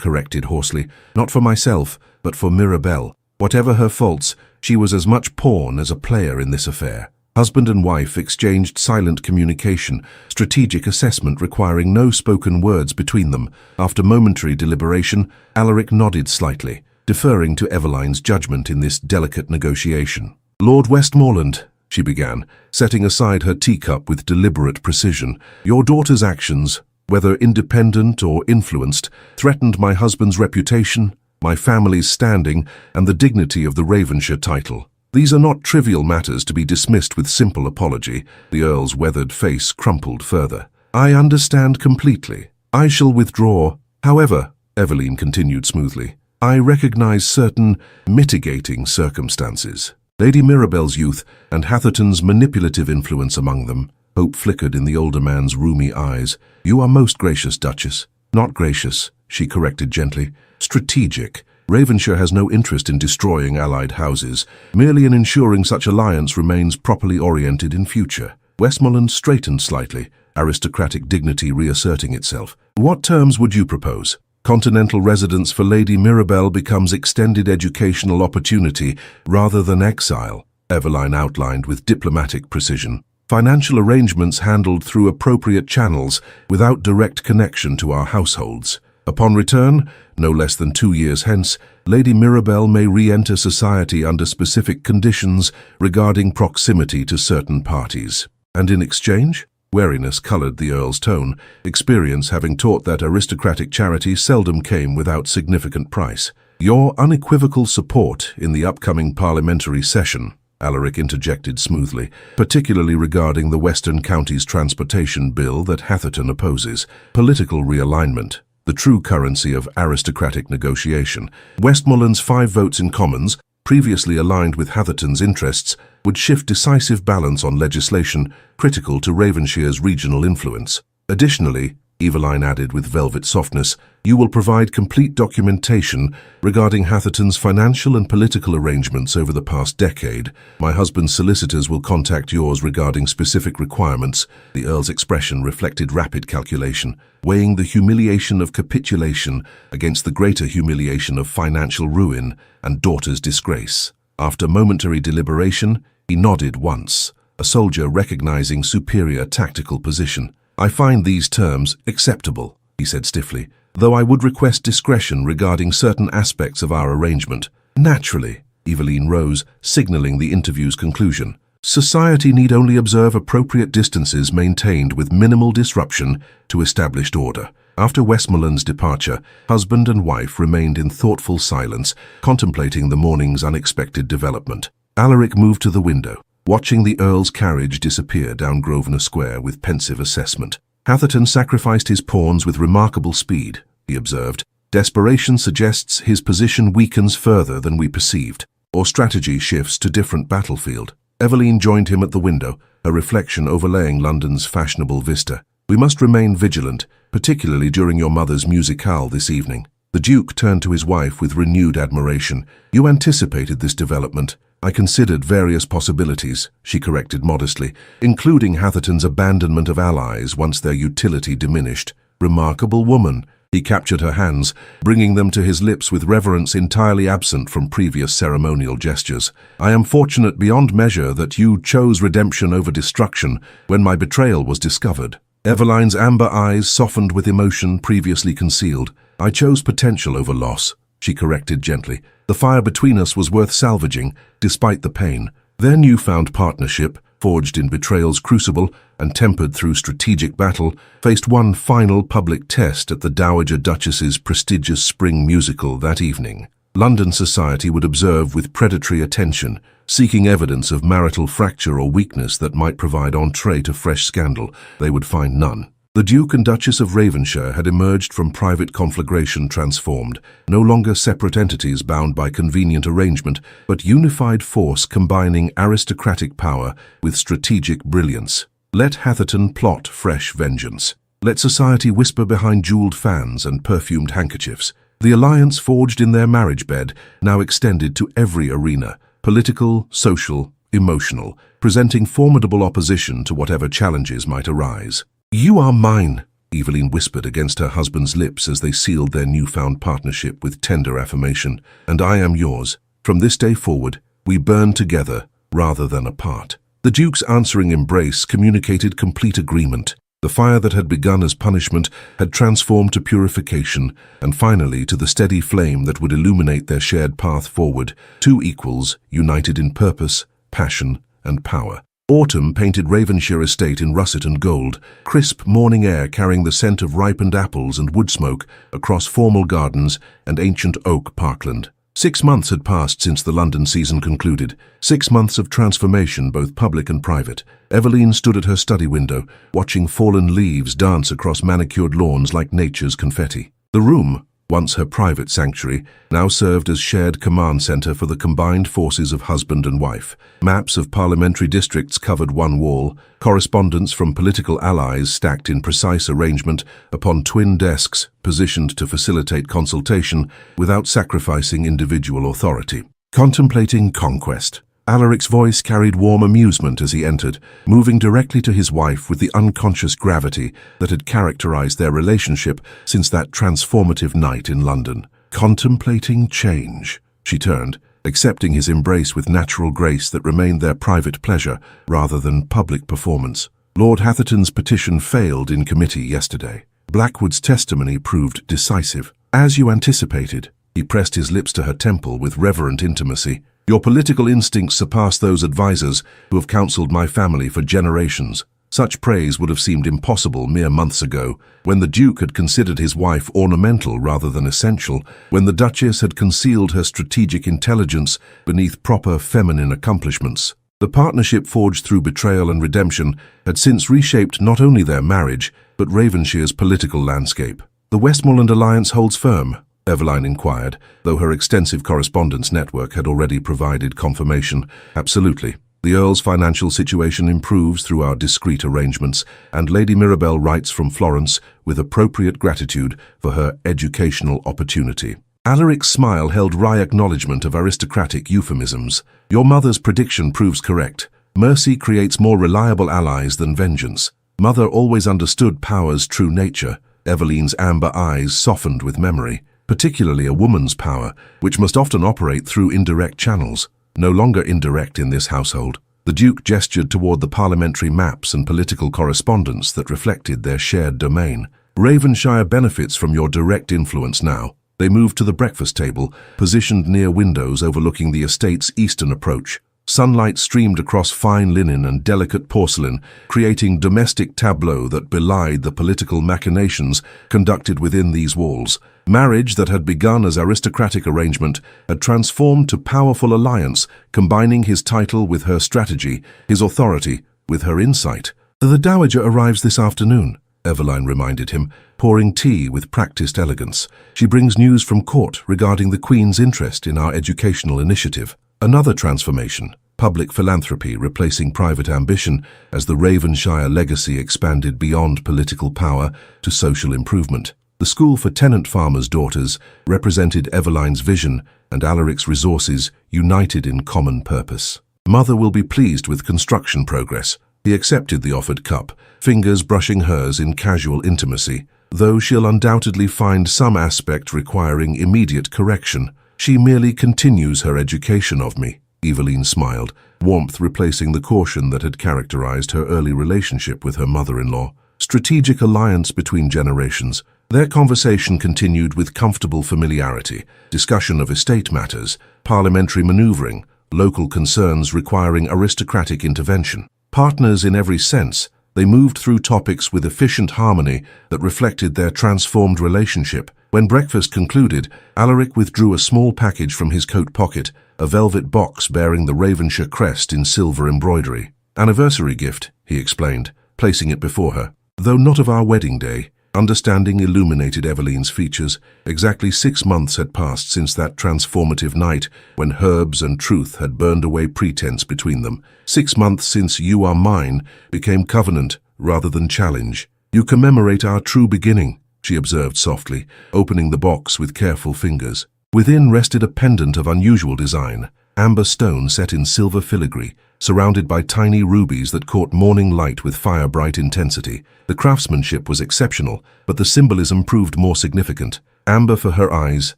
corrected hoarsely, "not for myself, but for Mirabelle. Whatever her faults, she was as much pawn as a player in this affair." Husband and wife exchanged silent communication, strategic assessment requiring no spoken words between them. After momentary deliberation, Alaric nodded slightly, deferring to Eveline's judgment in this delicate negotiation. "Lord Westmoreland," she began, setting aside her teacup with deliberate precision, "your daughter's actions, whether independent or influenced, threatened my husband's reputation, my family's standing, and the dignity of the Ravenshire title. These are not trivial matters to be dismissed with simple apology." The Earl's weathered face crumpled further. "I understand completely. I shall withdraw. However," Eveline continued smoothly, "I recognize certain mitigating circumstances. Lady Mirabelle's youth and Hatherton's manipulative influence among them." Hope flickered in the older man's rheumy eyes. "You are most gracious, Duchess." "Not gracious," she corrected gently. "Strategic. Ravenshire has no interest in destroying allied houses, merely in ensuring such alliance remains properly oriented in future." Westmoreland straightened slightly, aristocratic dignity reasserting itself. "What terms would you propose?" "Continental residence for Lady Mirabelle becomes extended educational opportunity rather than exile," Eveline outlined with diplomatic precision. "Financial arrangements handled through appropriate channels without direct connection to our households. Upon return, no less than 2 years hence, Lady Mirabelle may re-enter society under specific conditions regarding proximity to certain parties." "And in exchange?" Wariness colored the Earl's tone, experience having taught that aristocratic charity seldom came without significant price. "Your unequivocal support in the upcoming parliamentary session," Alaric interjected smoothly, "particularly regarding the Western Counties Transportation Bill that Hatherton opposes. Political realignment, the true currency of aristocratic negotiation. Westmoreland's 5 votes in Commons, previously aligned with Hatherton's interests, would shift decisive balance on legislation critical to Ravenshire's regional influence. Additionally," Eveline added with velvet softness, "you will provide complete documentation regarding Hatherton's financial and political arrangements over the past decade. My husband's solicitors will contact yours regarding specific requirements." The Earl's expression reflected rapid calculation, weighing the humiliation of capitulation against the greater humiliation of financial ruin and daughter's disgrace. After momentary deliberation, he nodded once, a soldier recognizing superior tactical position. "I find these terms acceptable," he said stiffly, "though I would request discretion regarding certain aspects of our arrangement." "Naturally," Eveline rose, signaling the interview's conclusion. "Society need only observe appropriate distances maintained with minimal disruption to established order." After Westmoreland's departure, husband and wife remained in thoughtful silence, contemplating the morning's unexpected development. Alaric moved to the window, watching the Earl's carriage disappear down Grosvenor Square with pensive assessment. "Hatherton sacrificed his pawns with remarkable speed," he observed. "Desperation suggests his position weakens further than we perceived, or strategy shifts to different battlefield." Eveline joined him at the window, her reflection overlaying London's fashionable vista. "We must remain vigilant, particularly during your mother's musicale this evening." The Duke turned to his wife with renewed admiration. "You anticipated this development." "I considered various possibilities," she corrected modestly, "including Hatherton's abandonment of allies once their utility diminished." "Remarkable woman." He captured her hands, bringing them to his lips with reverence entirely absent from previous ceremonial gestures. "I am fortunate beyond measure that you chose redemption over destruction when my betrayal was discovered." Eveline's amber eyes softened with emotion previously concealed. "I chose potential over loss," she corrected gently. "The fire between us was worth salvaging, despite the pain. Their newfound partnership, forged in betrayal's crucible and tempered through strategic battle, faced one final public test at the Dowager Duchess's prestigious spring musical that evening. London society would observe with predatory attention, seeking evidence of marital fracture or weakness that might provide entree to fresh scandal. They would find none. The Duke and Duchess of Ravenshire had emerged from private conflagration transformed, no longer separate entities bound by convenient arrangement, but unified force combining aristocratic power with strategic brilliance. Let Hatherton plot fresh vengeance. Let society whisper behind jeweled fans and perfumed handkerchiefs. The alliance forged in their marriage bed now extended to every arena, political, social, emotional, presenting formidable opposition to whatever challenges might arise. "You are mine," Eveline whispered against her husband's lips as they sealed their newfound partnership with tender affirmation. "And I am yours. From this day forward, we burn together rather than apart." The Duke's answering embrace communicated complete agreement. The fire that had begun as punishment had transformed to purification, and finally to the steady flame that would illuminate their shared path forward, two equals united in purpose, passion, and power. Autumn painted Ravenshire estate in russet and gold, crisp morning air carrying the scent of ripened apples and wood smoke across formal gardens and ancient oak parkland. 6 months had passed since the London season concluded, 6 months of transformation, both public and private. Eveline stood at her study window, watching fallen leaves dance across manicured lawns like nature's confetti. The room, once her private sanctuary, now served as shared command centre for the combined forces of husband and wife. Maps of parliamentary districts covered one wall, correspondence from political allies stacked in precise arrangement upon twin desks positioned to facilitate consultation without sacrificing individual authority. Contemplating conquest. Alaric's voice carried warm amusement as he entered, moving directly to his wife with the unconscious gravity that had characterized their relationship since that transformative night in London. Contemplating change. She turned, accepting his embrace with natural grace that remained their private pleasure rather than public performance. Lord Hatherton's petition failed in committee yesterday. Blackwood's testimony proved decisive. "As you anticipated," he pressed his lips to her temple with reverent intimacy. "Your political instincts surpass those advisors who have counseled my family for generations." Such praise would have seemed impossible mere months ago, when the Duke had considered his wife ornamental rather than essential, when the Duchess had concealed her strategic intelligence beneath proper feminine accomplishments. The partnership forged through betrayal and redemption had since reshaped not only their marriage, but Ravenshire's political landscape. "The Westmoreland alliance holds firm?" Eveline inquired, though her extensive correspondence network had already provided confirmation. "Absolutely. The Earl's financial situation improves through our discreet arrangements, and Lady Mirabelle writes from Florence with appropriate gratitude for her educational opportunity." Alaric's smile held wry acknowledgement of aristocratic euphemisms. "Your mother's prediction proves correct. Mercy creates more reliable allies than vengeance. Mother always understood power's true nature." Eveline's amber eyes softened with memory. "Particularly a woman's power, which must often operate through indirect channels. No longer indirect in this household." The Duke gestured toward the parliamentary maps and political correspondence that reflected their shared domain. "Ravenshire benefits from your direct influence now." They moved to the breakfast table, positioned near windows overlooking the estate's eastern approach. Sunlight streamed across fine linen and delicate porcelain, creating domestic tableau that belied the political machinations conducted within these walls. Marriage that had begun as aristocratic arrangement had transformed to powerful alliance, combining his title with her strategy, his authority with her insight. "The Dowager arrives this afternoon," Eveline reminded him, pouring tea with practiced elegance. "She brings news from court regarding the Queen's interest in our educational initiative." Another transformation, public philanthropy replacing private ambition as the Ravenshire legacy expanded beyond political power to social improvement. The school for tenant farmers' daughters represented Eveline's vision and Alaric's resources united in common purpose. "Mother will be pleased with construction progress." He accepted the offered cup, fingers brushing hers in casual intimacy, "though she'll undoubtedly find some aspect requiring immediate correction. She merely continues her education of me." Eveline smiled, warmth replacing the caution that had characterized her early relationship with her mother-in-law. Strategic alliance between generations. Their conversation continued with comfortable familiarity, discussion of estate matters, parliamentary maneuvering, local concerns requiring aristocratic intervention. Partners in every sense, they moved through topics with efficient harmony that reflected their transformed relationship. When breakfast concluded, Alaric withdrew a small package from his coat pocket, a velvet box bearing the Ravenshire crest in silver embroidery. "Anniversary gift," he explained, placing it before her. though not of our wedding day. Understanding illuminated Eveline's features. Exactly 6 months had passed since that transformative night when herbs and truth had burned away pretense between them. 6 months since "you are mine" became covenant rather than challenge. "You commemorate our true beginning," she observed softly, opening the box with careful fingers. Within rested a pendant of unusual design, amber stone set in silver filigree, surrounded by tiny rubies that caught morning light with fire-bright intensity. The craftsmanship was exceptional, but the symbolism proved more significant. Amber for her eyes,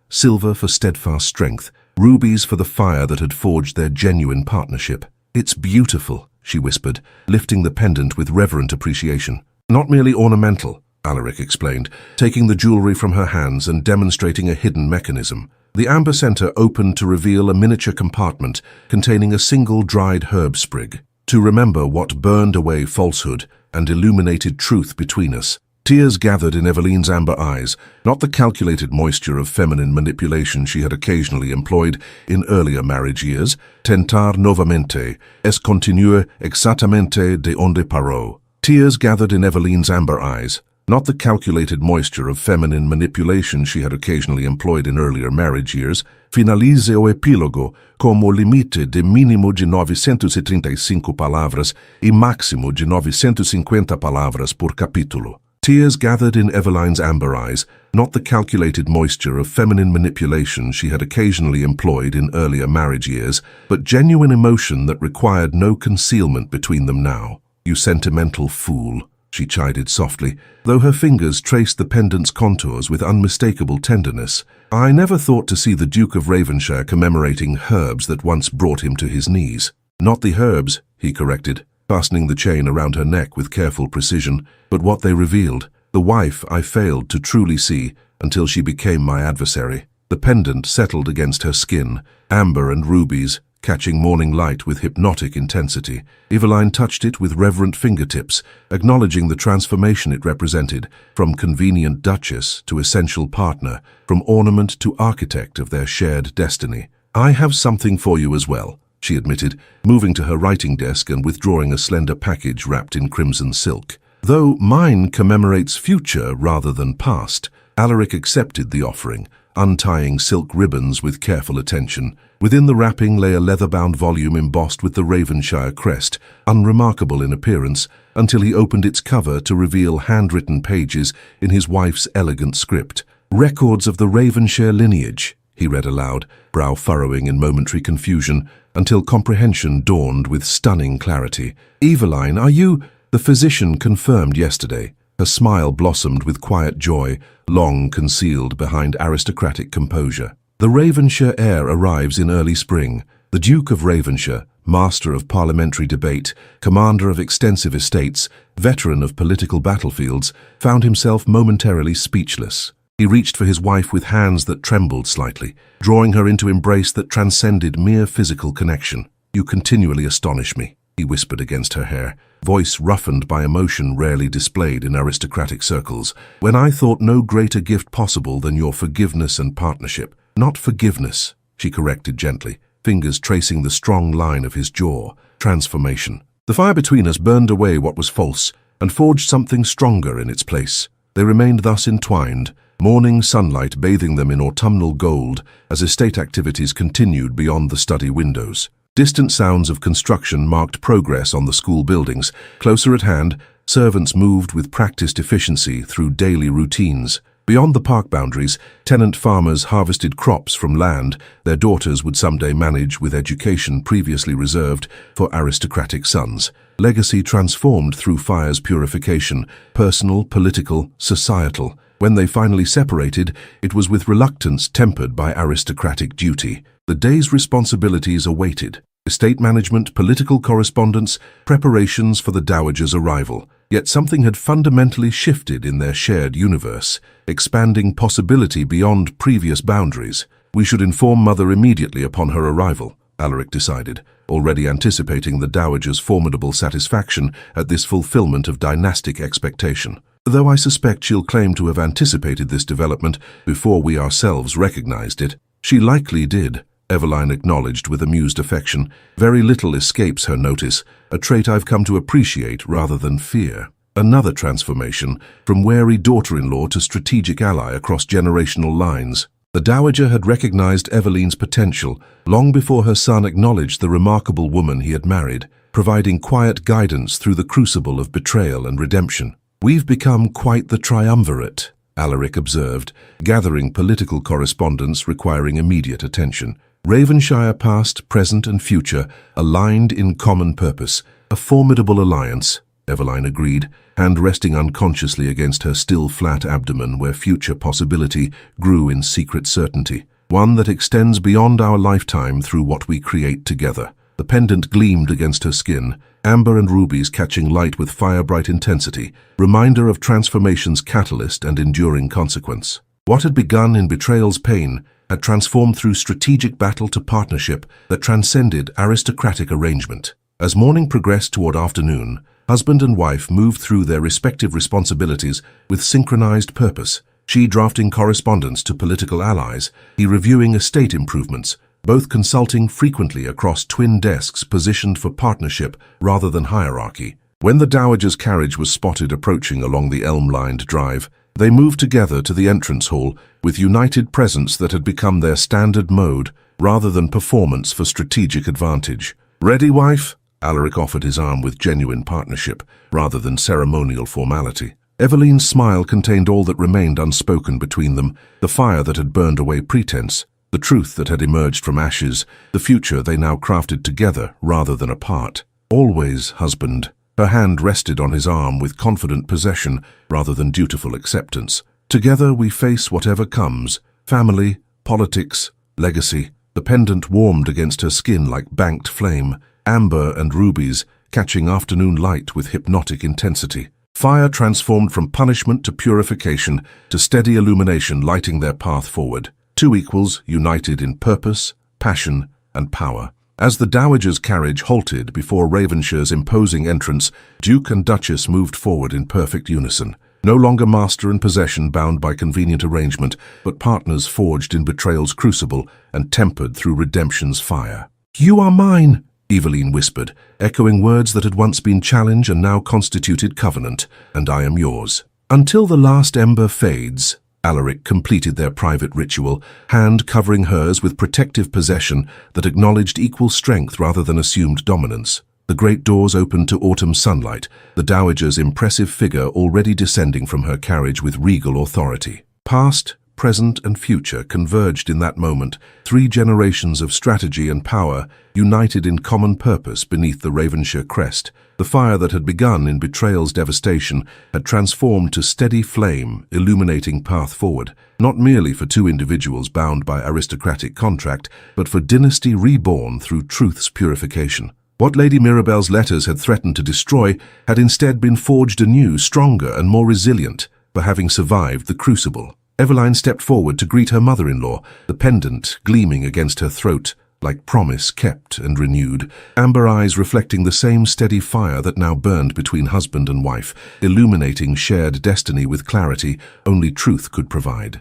silver for steadfast strength, rubies for the fire that had forged their genuine partnership. "It's beautiful," she whispered, lifting the pendant with reverent appreciation. "Not merely ornamental," Alaric explained, taking the jewelry from her hands and demonstrating a hidden mechanism. The amber center opened to reveal a miniature compartment containing a single dried herb sprig, to remember what burned away falsehood and illuminated truth between us. Tears gathered in Eveline's amber eyes, not the calculated moisture of feminine manipulation she had occasionally employed in earlier marriage years. "Tentar novamente, es continue exactamente de onde paró." Tears gathered in Eveline's amber eyes, not the calculated moisture of feminine manipulation she had occasionally employed in earlier marriage years. "Finalize o epílogo como limite de mínimo de 935 palavras e máximo de 950 palavras por capítulo." Tears gathered in Eveline's amber eyes, not the calculated moisture of feminine manipulation she had occasionally employed in earlier marriage years, but genuine emotion that required no concealment between them now. "You sentimental fool," she chided softly, though her fingers traced the pendant's contours with unmistakable tenderness. "I never thought to see the Duke of Ravenshire commemorating herbs that once brought him to his knees." "Not the herbs," he corrected, fastening the chain around her neck with careful precision, "but what they revealed, the wife I failed to truly see until she became my adversary." The pendant settled against her skin, amber and rubies, catching morning light with hypnotic intensity. Eveline touched it with reverent fingertips, acknowledging the transformation it represented, from convenient duchess to essential partner, from ornament to architect of their shared destiny. "I have something for you as well," she admitted, moving to her writing desk and withdrawing a slender package wrapped in crimson silk. "Though mine commemorates future rather than past," Alaric accepted the offering, untying silk ribbons with careful attention. Within the wrapping lay a leather-bound volume embossed with the Ravenshire crest, unremarkable in appearance, until he opened its cover to reveal handwritten pages in his wife's elegant script. "Records of the Ravenshire lineage," he read aloud, brow furrowing in momentary confusion, until comprehension dawned with stunning clarity. "Eveline, are you—" "The physician confirmed yesterday." Her smile blossomed with quiet joy, long concealed behind aristocratic composure. "The Ravenshire heir arrives in early spring. The Duke of Ravenshire, master of parliamentary debate, commander of extensive estates, veteran of political battlefields, found himself momentarily speechless. He reached for his wife with hands that trembled slightly, drawing her into embrace that transcended mere physical connection. "You continually astonish me," he whispered against her hair, voice roughened by emotion rarely displayed in aristocratic circles. "When I thought no greater gift possible than your forgiveness and partnership." "Not forgiveness," she corrected gently, fingers tracing the strong line of his jaw. "Transformation. The fire between us burned away what was false and forged something stronger in its place." They remained thus entwined, morning sunlight bathing them in autumnal gold as estate activities continued beyond the study windows. Distant sounds of construction marked progress on the school buildings. Closer at hand, servants moved with practiced efficiency through daily routines. Beyond the park boundaries, tenant farmers harvested crops from land their daughters would someday manage with education previously reserved for aristocratic sons. Legacy transformed through fire's purification, personal, political, societal. When they finally separated, it was with reluctance tempered by aristocratic duty. The day's responsibilities awaited: estate management, political correspondence, preparations for the dowager's arrival. Yet something had fundamentally shifted in their shared universe, expanding possibility beyond previous boundaries. "We should inform Mother immediately upon her arrival," Alaric decided, already anticipating the dowager's formidable satisfaction at this fulfillment of dynastic expectation. "Though I suspect she'll claim to have anticipated this development before we ourselves recognized it." "She likely did," Eveline acknowledged with amused affection. "Very little escapes her notice, a trait I've come to appreciate rather than fear." Another transformation, from wary daughter-in-law to strategic ally across generational lines. The dowager had recognized Eveline's potential long before her son acknowledged the remarkable woman he had married, providing quiet guidance through the crucible of betrayal and redemption. "We've become quite the triumvirate," Alaric observed, gathering political correspondence requiring immediate attention. Ravenshire past, present and future, aligned in common purpose. "A formidable alliance," Eveline agreed, hand resting unconsciously against her still flat abdomen where future possibility grew in secret certainty. "One that extends beyond our lifetime through what we create together." The pendant gleamed against her skin, amber and rubies catching light with fire-bright intensity, reminder of transformation's catalyst and enduring consequence. What had begun in betrayal's pain had transformed through strategic battle to partnership that transcended aristocratic arrangement. As morning progressed toward afternoon, husband and wife moved through their respective responsibilities with synchronized purpose, she drafting correspondence to political allies, he reviewing estate improvements, both consulting frequently across twin desks positioned for partnership rather than hierarchy. When the dowager's carriage was spotted approaching along the elm-lined drive, they moved together to the entrance hall with united presence that had become their standard mode rather than performance for strategic advantage. "Ready, wife?" Alaric offered his arm with genuine partnership rather than ceremonial formality. Eveline's smile contained all that remained unspoken between them, the fire that had burned away pretense, the truth that had emerged from ashes, the future they now crafted together rather than apart. "Always, husband." Her hand rested on his arm with confident possession rather than dutiful acceptance. "Together we face whatever comes, family, politics, legacy." The pendant warmed against her skin like banked flame, amber and rubies catching afternoon light with hypnotic intensity. Fire transformed from punishment to purification to steady illumination lighting their path forward. Two equals united in purpose, passion, and power. As the dowager's carriage halted before Ravenshire's imposing entrance, Duke and Duchess moved forward in perfect unison. No longer master and possession bound by convenient arrangement, but partners forged in betrayal's crucible and tempered through redemption's fire. "You are mine," Eveline whispered, echoing words that had once been challenge and now constituted covenant, "and I am yours." "Until the last ember fades," Alaric completed their private ritual, hand covering hers with protective possession that acknowledged equal strength rather than assumed dominance. The great doors opened to autumn sunlight, the dowager's impressive figure already descending from her carriage with regal authority. Past, present and future converged in that moment, 3 generations of strategy and power united in common purpose beneath the Ravenshire crest. The fire that had begun in betrayal's devastation had transformed to steady flame, illuminating path forward, not merely for 2 individuals bound by aristocratic contract, but for dynasty reborn through truth's purification. What Lady Mirabel's letters had threatened to destroy had instead been forged anew, stronger and more resilient, for having survived the crucible. Eveline stepped forward to greet her mother-in-law, the pendant gleaming against her throat, like promise kept and renewed, amber eyes reflecting the same steady fire that now burned between husband and wife, illuminating shared destiny with clarity only truth could provide.